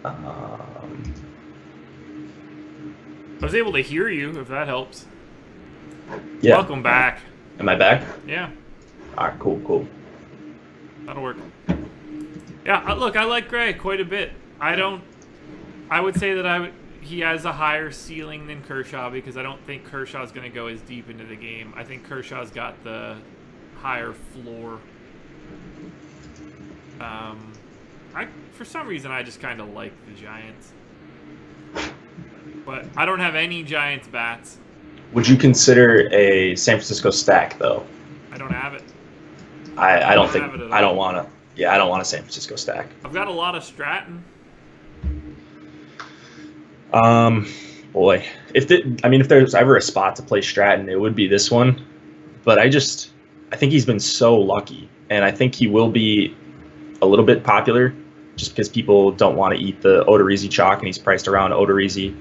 I was able to hear you, if that helps. Yeah. Welcome back. Am I back? Yeah. All right, cool. That'll work. Yeah, look, I like Gray quite a bit. I would say that he has a higher ceiling than Kershaw, because I don't think Kershaw's going to go as deep into the game. I think Kershaw's got the higher floor. For some reason, I just kind of like the Giants. But I don't have any Giants bats. Would you consider a San Francisco stack, though? I don't have it. I don't think I don't want to. Yeah, I don't want a San Francisco stack. I've got a lot of Stratton. Boy, if there's ever a spot to play Stratton, it would be this one. But I think he's been so lucky, and I think he will be a little bit popular just because people don't want to eat the Odorizzi chalk, and he's priced around Odorizzi.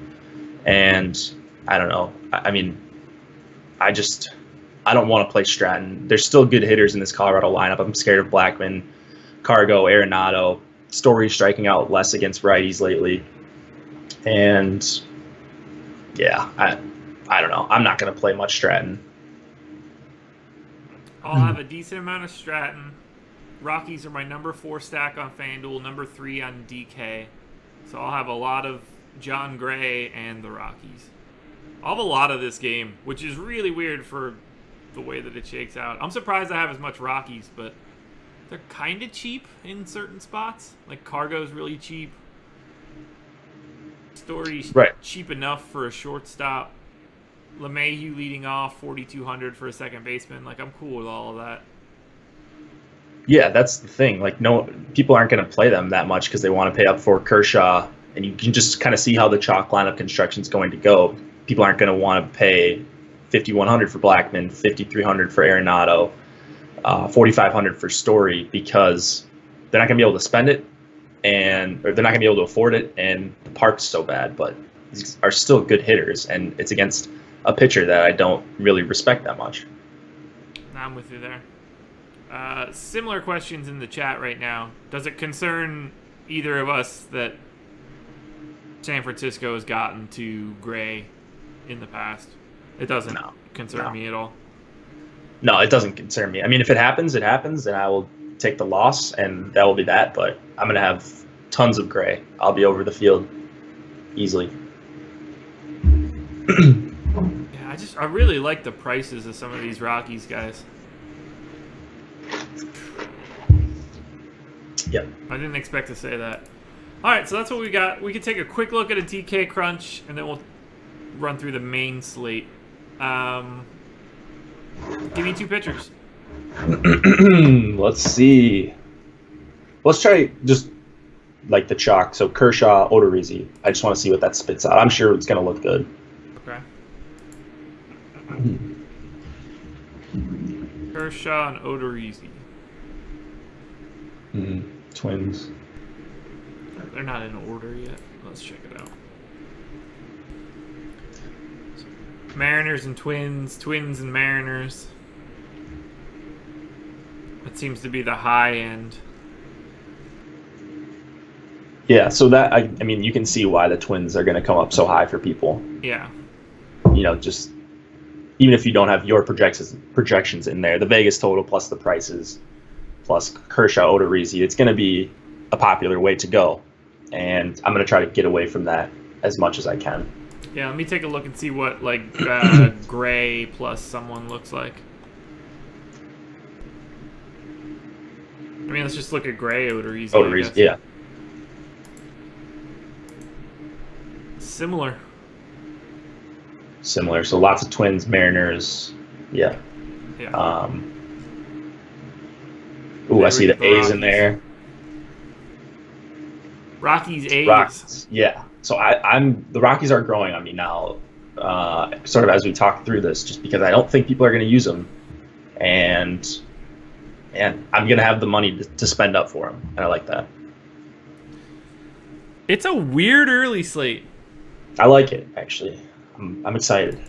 And I don't know. I don't want to play Stratton. There's still good hitters in this Colorado lineup. I'm scared of Blackmon, Cargo, Arenado. Story striking out less against righties lately. And yeah, I don't know. I'm not going to play much Stratton. I'll have a decent amount of Stratton. Rockies are my number 4 stack on FanDuel, number 3 on DK. So I'll have a lot of John Gray and the Rockies. I'll have a lot of this game, which is really weird for the way that it shakes out. I'm surprised I have as much Rockies, but they're kind of cheap in certain spots. Like Cargo's really cheap. Story's cheap enough for a shortstop. LeMahieu leading off, 4,200 for a second baseman. Like, I'm cool with all of that. Yeah, that's the thing. Like, no, people aren't going to play them that much because they want to pay up for Kershaw, and you can just kind of see how the chalk lineup construction is going to go. People aren't going to want to pay 5,100 for Blackmon, 5,300 for Arenado, 4,500 for Story, because they're not going to be able to spend it, or they're not going to be able to afford it, and the park's so bad. But these are still good hitters, and it's against a pitcher that I don't really respect that much. I'm with you there. Similar questions in the chat right now. Does it concern either of us that San Francisco has gotten to Gray in the past? It doesn't concern me at all. No, it doesn't concern me. I mean, if it happens, it happens, and I will take the loss, and that will be that. But I'm going to have tons of Gray. I'll be over the field easily. Yeah, I really like the prices of some of these Rockies guys. Yep. I didn't expect to say that. All right, so that's what we got. We could take a quick look at a DK crunch, and then we'll run through the main slate. Give me two pitchers. Let's see. Let's try just like the chalk. So Kershaw, Odorizzi. I just want to see what that spits out. I'm sure it's going to look good. Okay. Kershaw and Odorizzi. Twins. They're not in order yet. Let's check it out. Mariners and Twins. Twins and Mariners. That seems to be the high end. Yeah, so that I mean, you can see why the Twins are going to come up so high for people. Yeah. You know, just even if you don't have your projections in there, the Vegas total plus the prices plus Kershaw, Odorizzi, it's going to be a popular way to go. And I'm going to try to get away from that as much as I can. Yeah, let me take a look and see what like Gray plus someone looks like. I mean, let's just look at Gray, Odorizzi. Odorizzi, yeah. Similar. So lots of Twins, Mariners, yeah. Yeah. I see the A's in there. Rockies, A's. Rockies, yeah. So the Rockies are growing on me now, sort of as we talk through this, just because I don't think people are going to use them, and I'm going to have the money to spend up for them, and I like that. It's a weird early slate. I like it, actually. I'm excited.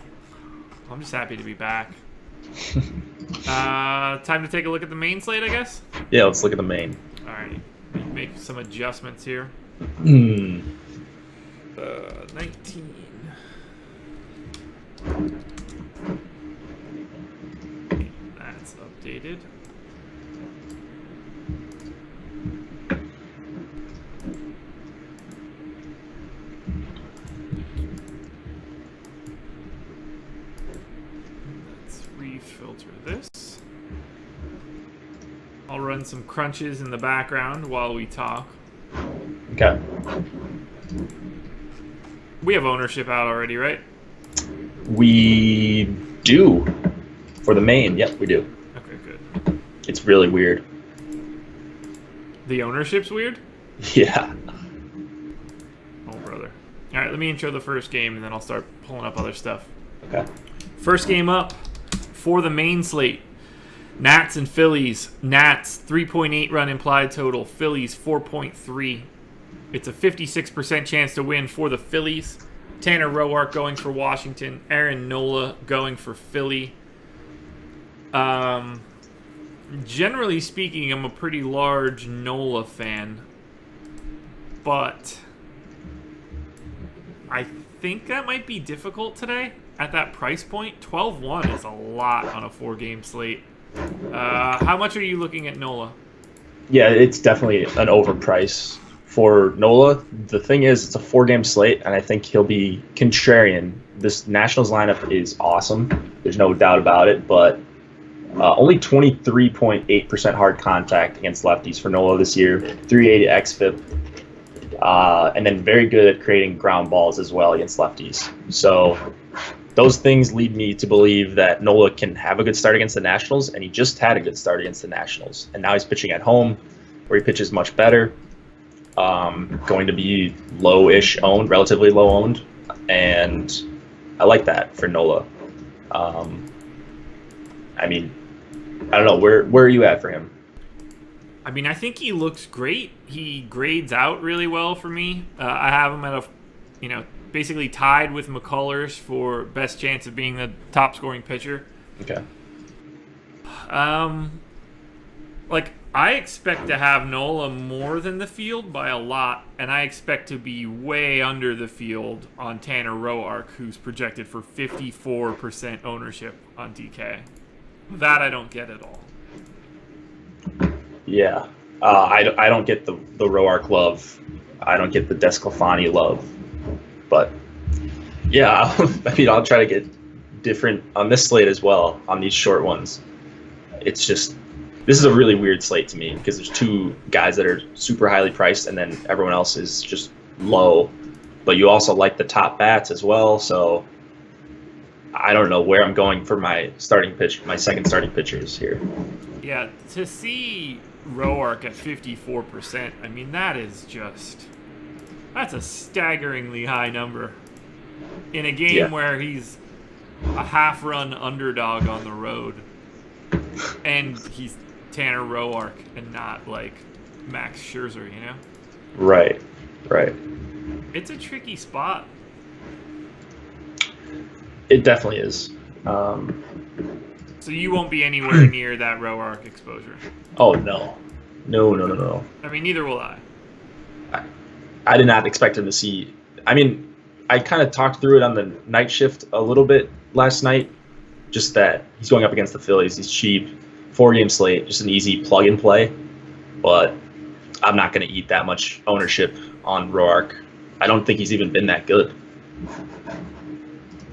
I'm just happy to be back. Time to take a look at the main slate, I guess? Yeah, let's look at the main. All right. Make some adjustments here. 19. That's updated. Let's refilter this. I'll run some crunches in the background while we talk. Okay. We have ownership out already, right? We do. For the main, yep, we do. Okay, good. It's really weird. The ownership's weird? Yeah. Oh, brother. All right, let me intro the first game, and then I'll start pulling up other stuff. Okay. First game up for the main slate. Nats and Phillies. Nats, 3.8 run implied total. Phillies, 4.3. It's a 56% chance to win for the Phillies. Tanner Roark going for Washington. Aaron Nola going for Philly. Generally speaking, I'm a pretty large Nola fan. But I think that might be difficult today at that price point. 12-1 is a lot on a 4-game slate. How much are you looking at Nola? Yeah, it's definitely an overprice for Nola. The thing is, it's a 4-game slate, and I think he'll be contrarian. This Nationals lineup is awesome. There's no doubt about it, but only 23.8% hard contact against lefties for Nola this year, 380 xFIP, and then very good at creating ground balls as well against lefties. So those things lead me to believe that Nola can have a good start against the Nationals, and he just had a good start against the Nationals. And now he's pitching at home, where he pitches much better. Going to be low-ish owned, relatively low owned, and I like that for Nola. I mean, I don't know, where are you at for him? I mean, I think he looks great. He grades out really well for me. I have him at basically tied with McCullers for best chance of being the top scoring pitcher. Okay. I expect to have Nola more than the field by a lot, and I expect to be way under the field on Tanner Roark, who's projected for 54% ownership on DK. That I don't get at all. Yeah. I don't get the Roark love. I don't get the Desclafani love. But, yeah, I mean, I'll try to get different on this slate as well, on these short ones. It's just, this is a really weird slate to me because there's two guys that are super highly priced and then everyone else is just low. But you also like the top bats as well, so I don't know where I'm going for my second starting pitchers here. Yeah, to see Roark at 54%, I mean, that's a staggeringly high number. In a game where he's a half-run underdog on the road, and he's Tanner Roark and not, like, Max Scherzer, you know? Right. It's a tricky spot. It definitely is. So you won't be anywhere near that Roark exposure. Oh, no. No. I mean, neither will I. I did not expect him to see. I mean, I kind of talked through it on the night shift a little bit last night. Just that he's going up against the Phillies. He's cheap, 4-game slate, just an easy plug and play. But I'm not going to eat that much ownership on Roark. I don't think he's even been that good.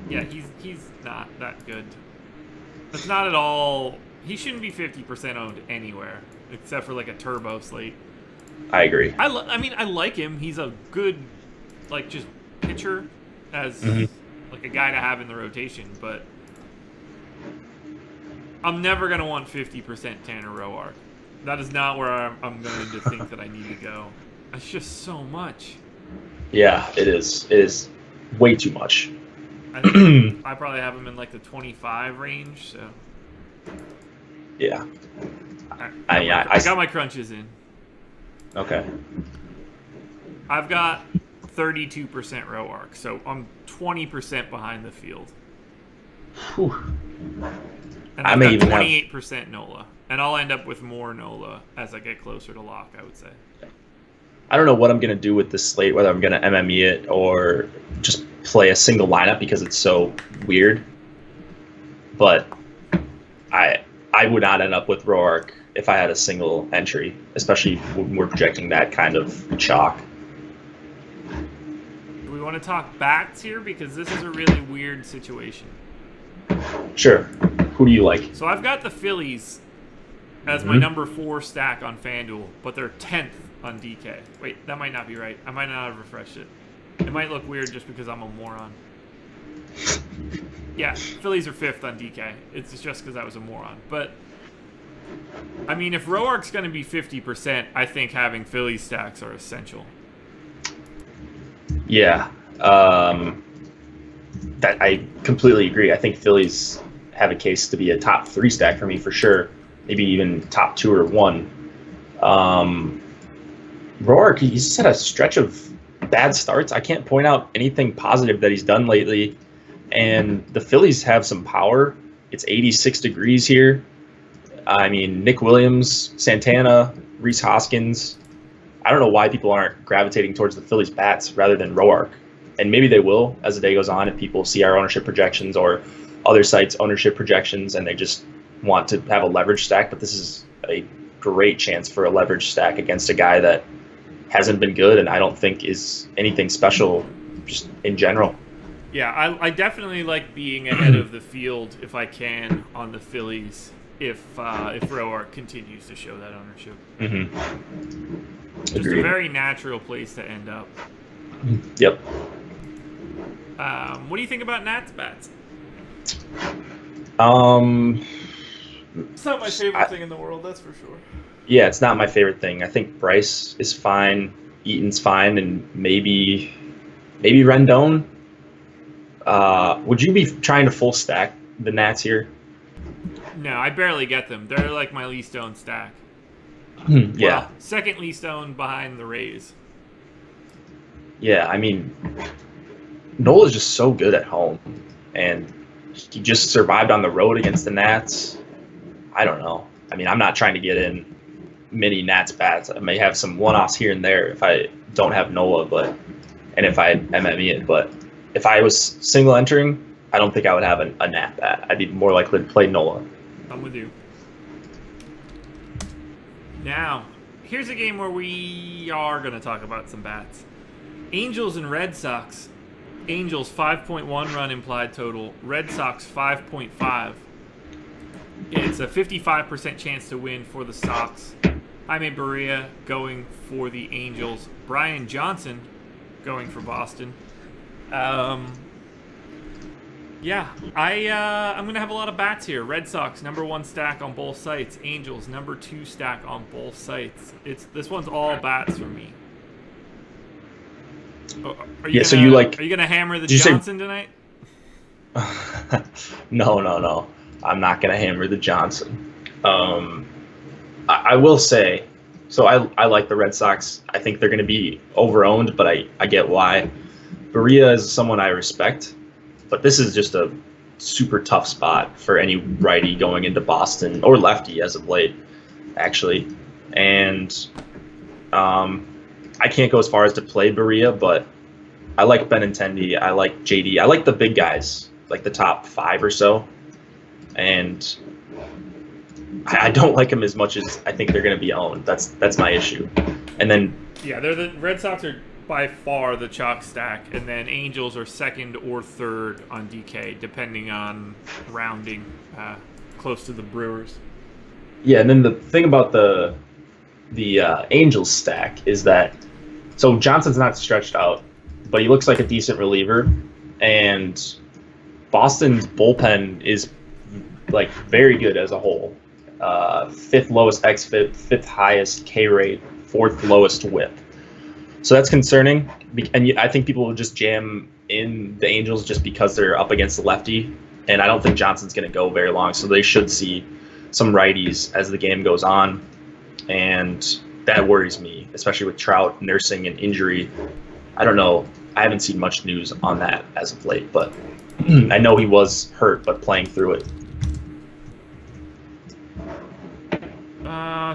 Yeah, he's not that good. It's not at all. He shouldn't be 50% owned anywhere, except for like a turbo slate. I agree. I mean, I like him. He's a good, like, just pitcher as like a guy to have in the rotation. But I'm never gonna want 50% Tanner Roark. That is not where I'm going to think that I need to go. It's just so much. Yeah, it is. It is way too much. I think I probably have him in like the 25 range. So yeah, I got my crunches in. Okay. I've got 32% Roark, so I'm 20% behind the field. Whew. And I've got 28% Nola, and I'll end up with more Nola as I get closer to lock, I would say. I don't know what I'm going to do with this slate, whether I'm going to MME it or just play a single lineup because it's so weird. But I would not end up with Roark if I had a single entry, especially when we're projecting that kind of chalk. Do we want to talk bats here? Because this is a really weird situation. Sure. Who do you like? So I've got the Phillies as my number 4 stack on FanDuel, but they're 10th on DK. Wait, that might not be right. I might not have refreshed it. It might look weird just because I'm a moron. Yeah, Phillies are 5th on DK. It's just because I was a moron. But, I mean, if Roark's going to be 50%, I think having Phillies stacks are essential. Yeah. That I completely agree. I think Phillies have a case to be a top 3 stack for me for sure. Maybe even top 2 or 1. Roark, he's just had a stretch of bad starts. I can't point out anything positive that he's done lately. And the Phillies have some power. It's 86 degrees here. I mean, Nick Williams, Santana, Rhys Hoskins. I don't know why people aren't gravitating towards the Phillies bats rather than Roark. And maybe they will as the day goes on if people see our ownership projections or other sites' ownership projections and they just want to have a leverage stack. But this is a great chance for a leverage stack against a guy that hasn't been good and I don't think is anything special just in general. Yeah, I definitely like being ahead of the field if I can on the Phillies if Roark continues to show that ownership. Just Agreed. a very natural place to end up. Yep. What do you think about Nats bats? It's not my favorite thing in the world, that's for sure. Yeah, it's not my favorite thing. I think Bryce is fine, Eaton's fine, and maybe Rendon. Would you be trying to full stack the Nats here? No, I barely get them. They're like my least owned stack. Yeah. Well, second least owned behind the Rays. Yeah, I mean, Nola's just so good at home, and he just survived on the road against the Nats. I don't know. I mean, I'm not trying to get in many Nats bats. I may have some one-offs here and there if I don't have Nola, and if I MME it. But if I was single entering, I don't think I would have a Nat bat. I'd be more likely to play Nola. I'm with you. Now, here's a game where we are going to talk about some bats. Angels and Red Sox. Angels 5.1 run implied total. Red Sox 5.5. It's a 55% chance to win for the Sox. Jaime Barria going for the Angels. Brian Johnson going for Boston. Yeah, I'm gonna have a lot of bats here. Red Sox #1 stack on both sites. Angels #2 stack on both sites. This one's all bats for me. Oh, Yeah, so you like? Are you gonna hammer the Did you say? Johnson tonight? No. I'm not gonna hammer the Johnson. I will say, so I like the Red Sox. I think they're gonna be overowned, but I get why. Berea is someone I respect, but this is just a super tough spot for any righty going into Boston or lefty as of late, actually. And I can't go as far as to play Berea, but I like Benintendi. I like JD. I like the big guys, like the top 5 or so. And I don't like them as much as I think they're going to be owned. That's my issue. And then yeah, they're the Red Sox are by far the chalk stack, and then Angels are second or third on DK, depending on rounding, close to the Brewers. yeah, and then the thing about the Angels stack is that so Johnson's not stretched out, but he looks like a decent reliever, and Boston's bullpen is like very good as a whole. 5th lowest xFIP, 5th highest K rate, 4th lowest WHIP. So that's concerning, and I think people will just jam in the Angels just because they're up against the lefty, and I don't think Johnson's going to go very long, so they should see some righties as the game goes on, and that worries me, especially with Trout nursing an injury. I don't know. I haven't seen much news on that as of late, but I know he was hurt, but playing through it.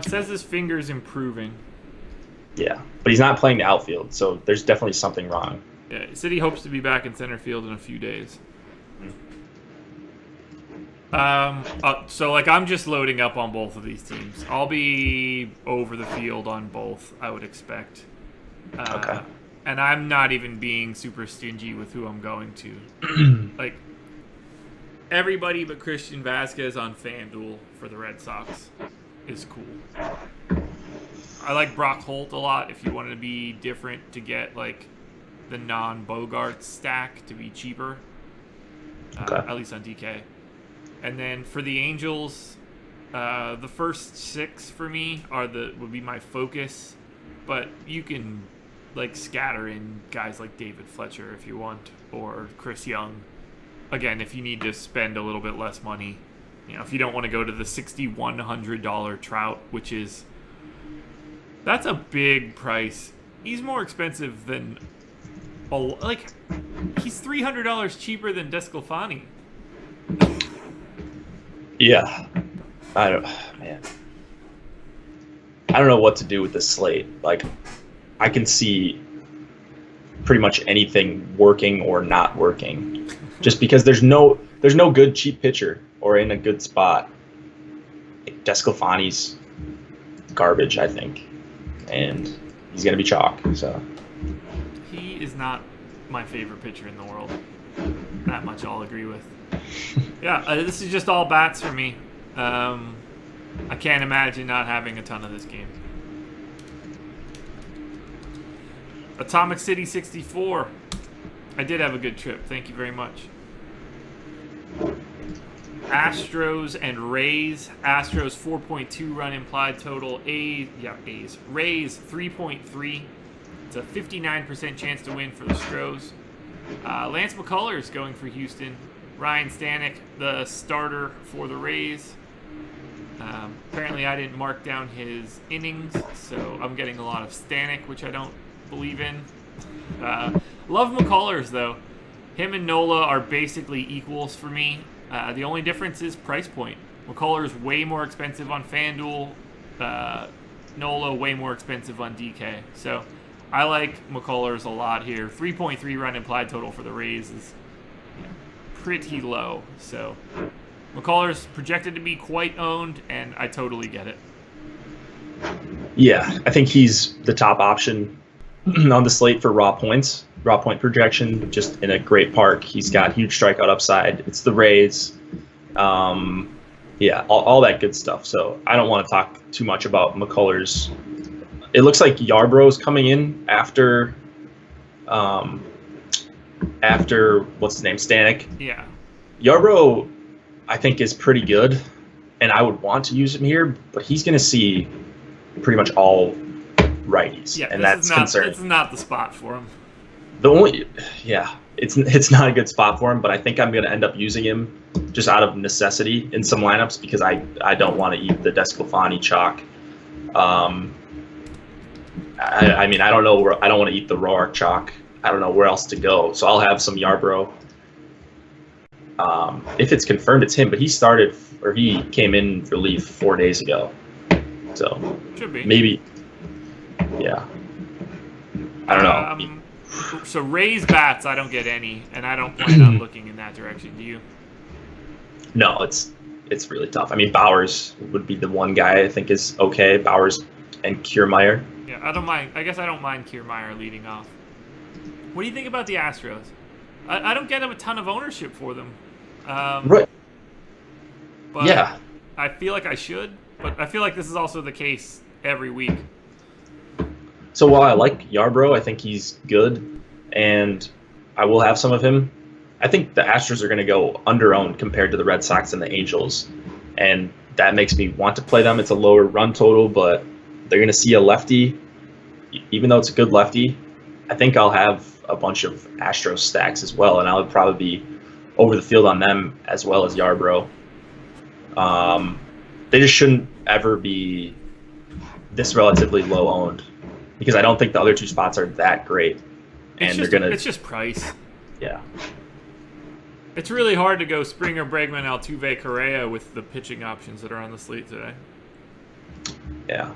Says his finger's improving. Yeah, but he's not playing the outfield, so there's definitely something wrong. Yeah, he said he hopes to be back in center field in a few days. So like I'm just loading up on both of these teams. I'll be over the field on both, I would expect. Okay. And I'm not even being super stingy with who I'm going to. Like everybody but Christian Vasquez on FanDuel for the Red Sox is cool. I like Brock Holt a lot if you wanted to be different to get like the non-Bogarts stack to be cheaper. Okay. At least on DK. And then for the Angels, the first 6 for me would be my focus, but you can like scatter in guys like David Fletcher if you want, or Chris Young. Again, if you need to spend a little bit less money, if you don't want to go to the $6,100 Trout, that's a big price. He's more expensive than he's $300 cheaper than DeSclafani. Yeah, I don't know what to do with this slate. Like, I can see pretty much anything working or not working, just because there's no good cheap pitcher or in a good spot. DeSclafani's garbage, I think, and he's gonna be chalk. So he is not my favorite pitcher in the world. That much I'll agree with. Yeah, this is just all bats for me. I can't imagine not having a ton of this game. Atomic City 64. I did have a good trip. Thank you very much. Astros and Rays. Astros 4.2 run implied total. A's. Rays 3.3. It's a 59% chance to win for the Stros. Lance McCullers going for Houston. Ryan Stanek, the starter for the Rays. Apparently I didn't mark down his innings, so I'm getting a lot of Stanek, which I don't believe in. Love McCullers, though. Him and Nola are basically equals for me. The only difference is price point. McCullers way more expensive on FanDuel. Nola way more expensive on DK. So I like McCullers a lot here. 3.3 run implied total for the Rays is pretty low. So McCullers projected to be quite owned, and I totally get it. yeah, I think he's the top option on the slate for raw point projection, just in a great park. He's got huge strikeout upside. It's the Rays. Yeah, all that good stuff. So I don't want to talk too much about McCullers. It looks like Yarbrough's coming in after what's his name, Stanek. Yeah. Yarbrough, I think, is pretty good, and I would want to use him here, but he's going to see pretty much all righties, Yeah, and that's concerning. This is not the spot for him. It's not a good spot for him, but I think I'm going to end up using him just out of necessity in some lineups because I don't want to eat the DeSclafani chalk. I mean, I don't know where I don't want to eat the Roark chalk. I don't know where else to go, so I'll have some Yarbrough. If it's confirmed, it's him, but he came in relief 4 days ago, so should be maybe. Yeah, I don't know. So Rays bats, I don't get any, and I don't plan on looking in that direction. Do you? No, it's really tough. I mean, Bowers would be the one guy I think is okay. Bowers and Kiermaier. Yeah, I don't mind. I guess I don't mind Kiermaier leading off. What do you think about the Astros? I don't get a ton of ownership for them. Right. But yeah. I feel like I should, but I feel like this is also the case every week. So while I like Yarbrough, I think he's good, and I will have some of him. I think the Astros are going to go under-owned compared to the Red Sox and the Angels, and that makes me want to play them. It's a lower run total, but they're going to see a lefty, even though it's a good lefty. I think I'll have a bunch of Astros stacks as well, and I would probably be over the field on them as well as Yarbrough. They just shouldn't ever be this relatively low owned because I don't think the other two spots are that great. And it's just price. Yeah. It's really hard to go Springer, Bregman, Altuve, Correa with the pitching options that are on the slate today. Yeah.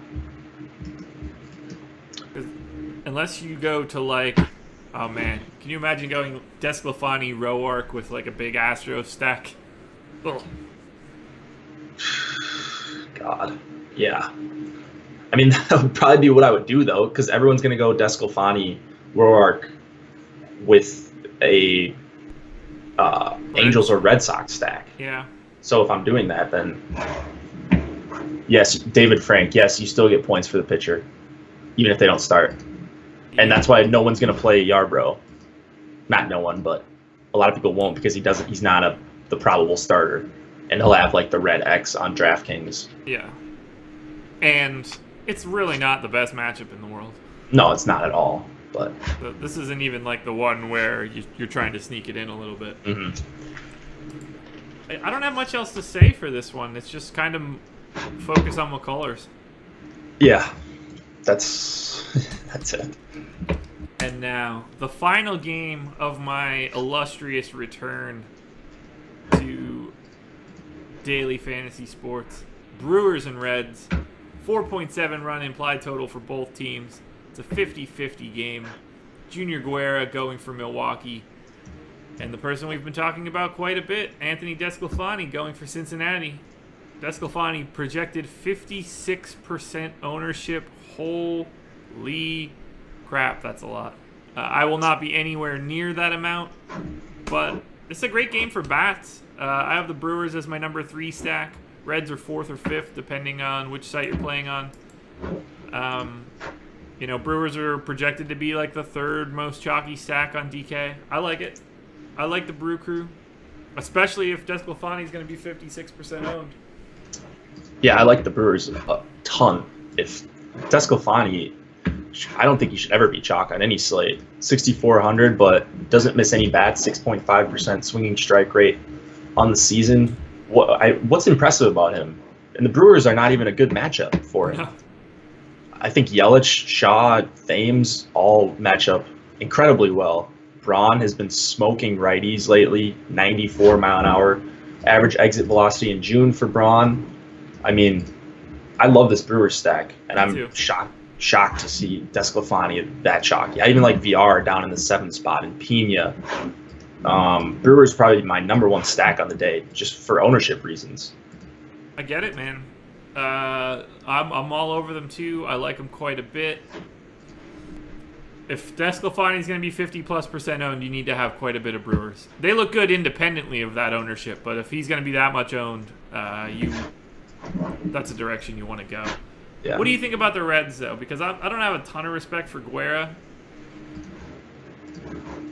Unless you go to oh man, can you imagine going DeSclafani, Roark with a big Astros stack? Ugh. God, yeah. I mean, that would probably be what I would do though, because everyone's gonna go DeSclafani, Roark with a Angels or Red Sox stack. Yeah. So if I'm doing that, then yes, David Frank, yes, you still get points for the pitcher, even if they don't start. And that's why no one's going to play Yarbrough. Not no one, but a lot of people won't because he's not the probable starter. And he'll have the red X on DraftKings. Yeah. And it's really not the best matchup in the world. No, it's not at all. But this isn't even the one where you're trying to sneak it in a little bit. Mm-hmm. I don't have much else to say for this one. It's just kind of focus on McCullers. Yeah. That's it. And now, the final game of my illustrious return to daily fantasy sports. Brewers and Reds. 4.7 run implied total for both teams. It's a 50-50 game. Junior Guerra going for Milwaukee. And the person we've been talking about quite a bit, Anthony DeSclafani, going for Cincinnati. DeSclafani projected 56% ownership. Holy crap, that's a lot. I will not be anywhere near that amount, but it's a great game for bats. I have the Brewers as my number 3 stack. Reds are 4th or 5th, depending on which site you're playing on. Brewers are projected to be the 3rd most chalky stack on DK. I like it. I like the Brew Crew, especially if DeSclafani is going to be 56% owned. Yeah, I like the Brewers a ton. If DeSclafani, I don't think he should ever be chalk on any slate. 6,400, but doesn't miss any bats. 6.5% swinging strike rate on the season. What's impressive about him? And the Brewers are not even a good matchup for him. No. I think Yelich, Shaw, Thames all match up incredibly well. Braun has been smoking righties lately, 94 mile an hour average exit velocity in June for Braun. I mean, I love this Brewers stack, and I'm shocked to see DeSclafani that chalky. I even like VR down in the 7th spot and Pena. Brewers probably my number 1 stack on the day, just for ownership reasons. I get it, man. I'm all over them too. I like them quite a bit. If DeSclafani is going to be 50+% owned, you need to have quite a bit of Brewers. They look good independently of that ownership, but if he's going to be that much owned, that's a direction you want to go. Yeah. What do you think about the Reds, though? Because I don't have a ton of respect for Guerra.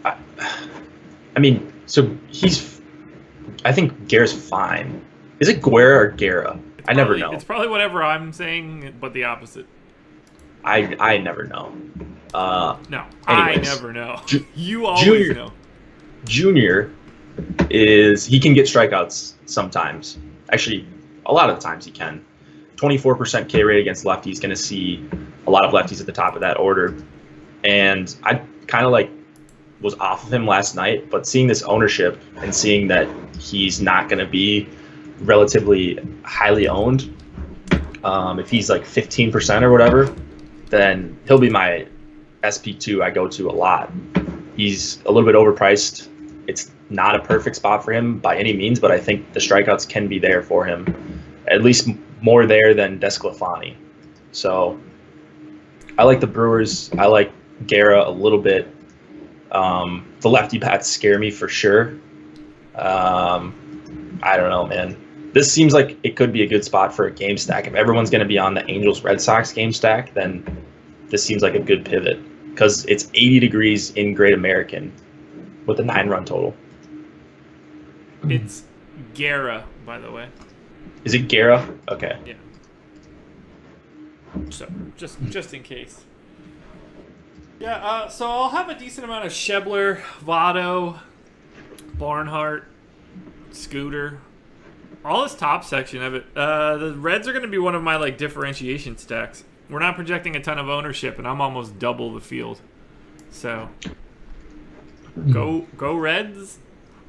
I mean, so I think Guerra's fine. Is it Guerra or Guerra? I never know. It's probably whatever I'm saying, but the opposite. I never know. No, anyways. I never know. You always Junior, know. Junior he can get strikeouts sometimes. Actually, a lot of the times he can. 24% K rate against lefties. Going to see a lot of lefties at the top of that order. And I kind of was off of him last night, but seeing this ownership and seeing that he's not going to be relatively highly owned, if he's 15% or whatever, then he'll be my SP2 I go to a lot. He's a little bit overpriced. It's not a perfect spot for him by any means, but I think the strikeouts can be there for him, at least more there than DeSclafani. So I like the Brewers. I like Guerra a little bit. The lefty bats scare me for sure. I don't know, man. This seems like it could be a good spot for a game stack. If everyone's going to be on the Angels-Red Sox game stack, then this seems like a good pivot because it's 80 degrees in Great American with a 9-run total. It's Guerra, by the way. Is it Guerra? Okay. Yeah. So, just in case. Yeah, so I'll have a decent amount of Schebler, Votto, Barnhart, Scooter. All this top section of it. The Reds are going to be one of my differentiation stacks. We're not projecting a ton of ownership, and I'm almost double the field. So, go Reds,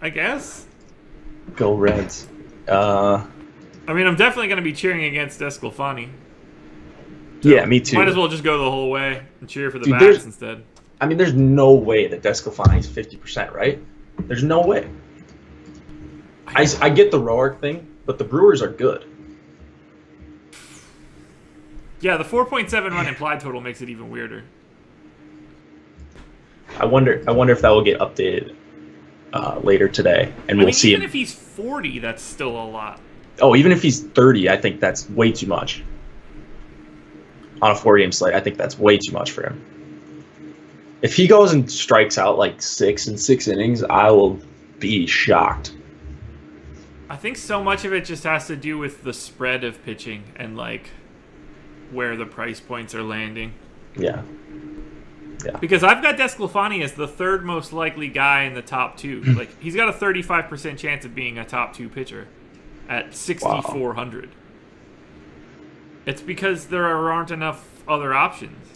I guess. Go Reds. I mean, I'm definitely going to be cheering against DeSclafani. So yeah, me too. Might as well just go the whole way and cheer for the bats instead. I mean, there's no way that DeSclafani is 50%, right? There's no way. I get the Roark thing, but the Brewers are good. Yeah, the 4.7 run implied total makes it even weirder. I wonder if that will get updated later today, and we'll see. Even if he's 40, that's still a lot. Oh, even if he's 30, I think that's way too much. On a 4-game slate, I think that's way too much for him. If he goes and strikes out 6 in 6 innings, I will be shocked. I think so much of it just has to do with the spread of pitching and where the price points are landing. Yeah. Because I've got DeSclafani as the third most likely guy in the top 2. He's got a 35% chance of being a top 2 pitcher at 6,400. Wow. It's because there aren't enough other options.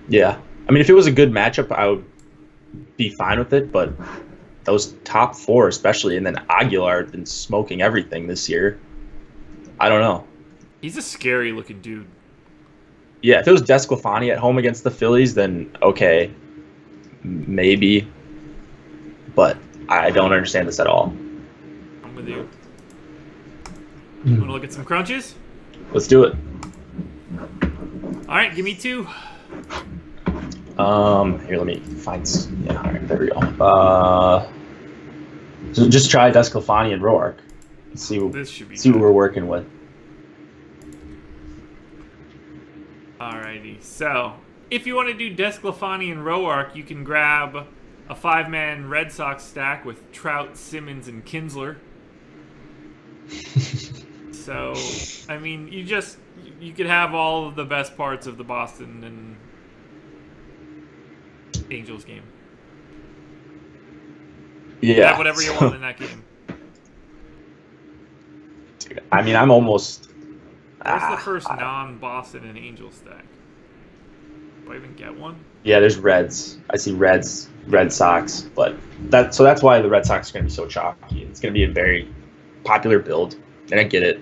Yeah. I mean, if it was a good matchup, I would be fine with it, but those top 4 especially, and then Aguilar has been smoking everything this year. I don't know. He's a scary-looking dude. Yeah, if it was DeSclafani at home against the Phillies, then okay, maybe. But I don't understand this at all. I'm with you. You want to look at some crunches? Let's do it. All right, give me 2. Here, let me find. Yeah, all right, there we go. So just try DeSclafani and Roark. See what we're working with. Alrighty, so if you want to do DeSclafani and Roark, you can grab a 5-man Red Sox stack with Trout, Simmons, and Kinsler. So, I mean, you could have all of the best parts of the Boston and Angels game. Yeah. Have whatever you want in that game. Dude, I mean, I'm almost... What's the first non-Boston and Angels stack? Do I even get one? Yeah, there's Reds. I see Reds, Red Sox, but that's why the Red Sox are going to be so chalky. It's going to be a very popular build, and I get it.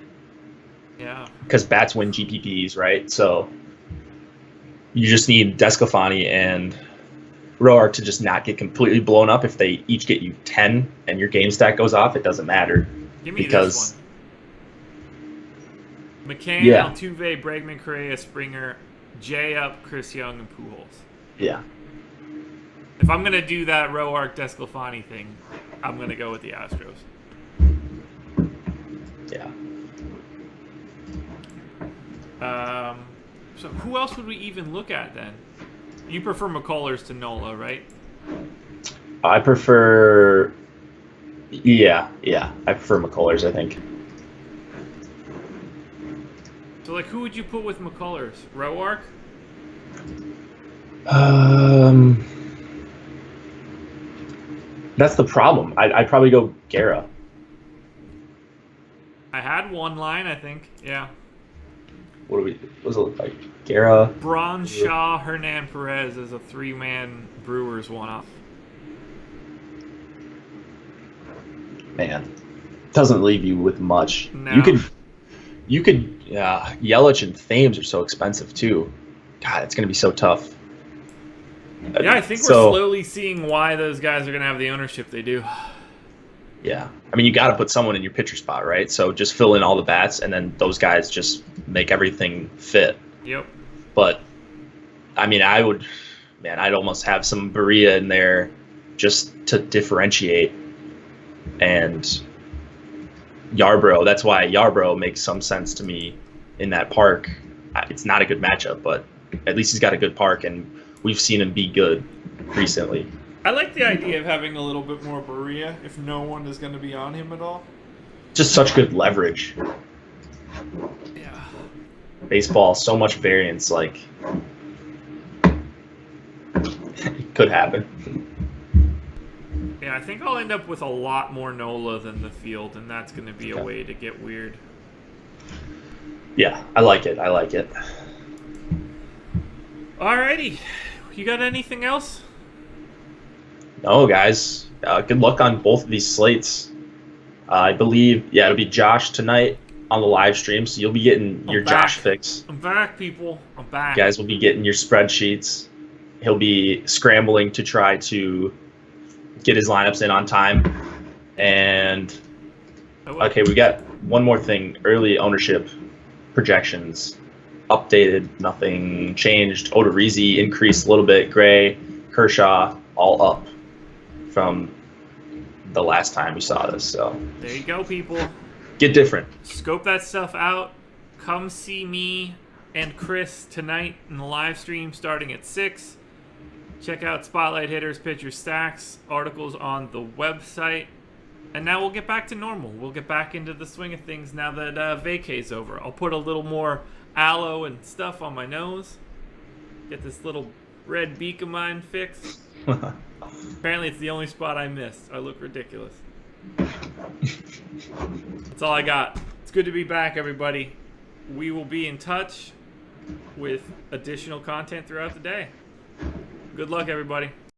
Yeah. Because bats win GPPs, right? So you just need DeSclafani and Roark to just not get completely blown up. If they each get you 10 and your game stack goes off, it doesn't matter. Give me this one. McCann, Altuve, Bregman, Correa, Springer, J-Up, Chris Young, and Pujols. Yeah. If I'm going to do that Roark Desclafani thing, I'm going to go with the Astros. Yeah. So who else would we even look at then? You prefer McCullers to Nola, right? I prefer Yeah, I prefer McCullers, I think. So, like, who would you put with McCullers? Roark? That's the problem. I'd probably go Guerra. I had one line, I think. Yeah. What does it look like? Guerra. Braun, Shaw, Hernan Perez as a 3-man Brewers one-off. Man, doesn't leave you with much. No. You could. Yelich and Thames are so expensive too. God, it's gonna be so tough. Yeah, I think we're slowly seeing why those guys are gonna have the ownership they do. Yeah, I mean, you got to put someone in your pitcher spot, right? So just fill in all the bats, and then those guys just make everything fit. Yep. But I mean, I'd almost have some Berea in there just to differentiate. And Yarbrough, that's why Yarbrough makes some sense to me in that park. It's not a good matchup, but at least he's got a good park, and we've seen him be good recently. I like the idea of having a little bit more Berea if no one is going to be on him at all. Just such good leverage. Yeah. Baseball, so much variance, like it could happen. Yeah, I think I'll end up with a lot more Nola than the field, and that's going to be a way to get weird. Yeah, I like it. Alrighty. You got anything else? No, guys. Good luck on both of these slates. I believe, it'll be Josh tonight on the live stream, so you'll be getting your Josh fix. I'm back, people. I'm back. You guys will be getting your spreadsheets. He'll be scrambling to try to get his lineups in on time. And, okay, we got one more thing. Early ownership projections. Updated, nothing changed. Odorizzi increased a little bit. Gray, Kershaw, all up from the last time we saw this. So there you go, people. Get different. Scope that stuff out. Come see me and Chris tonight in the live stream starting at 6. Check out Spotlight Hitters, Pitcher Stacks, articles on the website. And now we'll get back to normal. We'll get back into the swing of things now that vacay's over. I'll put a little more aloe and stuff on my nose. Get this little red beak of mine fixed. Apparently it's the only spot I missed. I look ridiculous. That's all I got. It's good to be back, everybody. We will be in touch with additional content throughout the day. Good luck, everybody.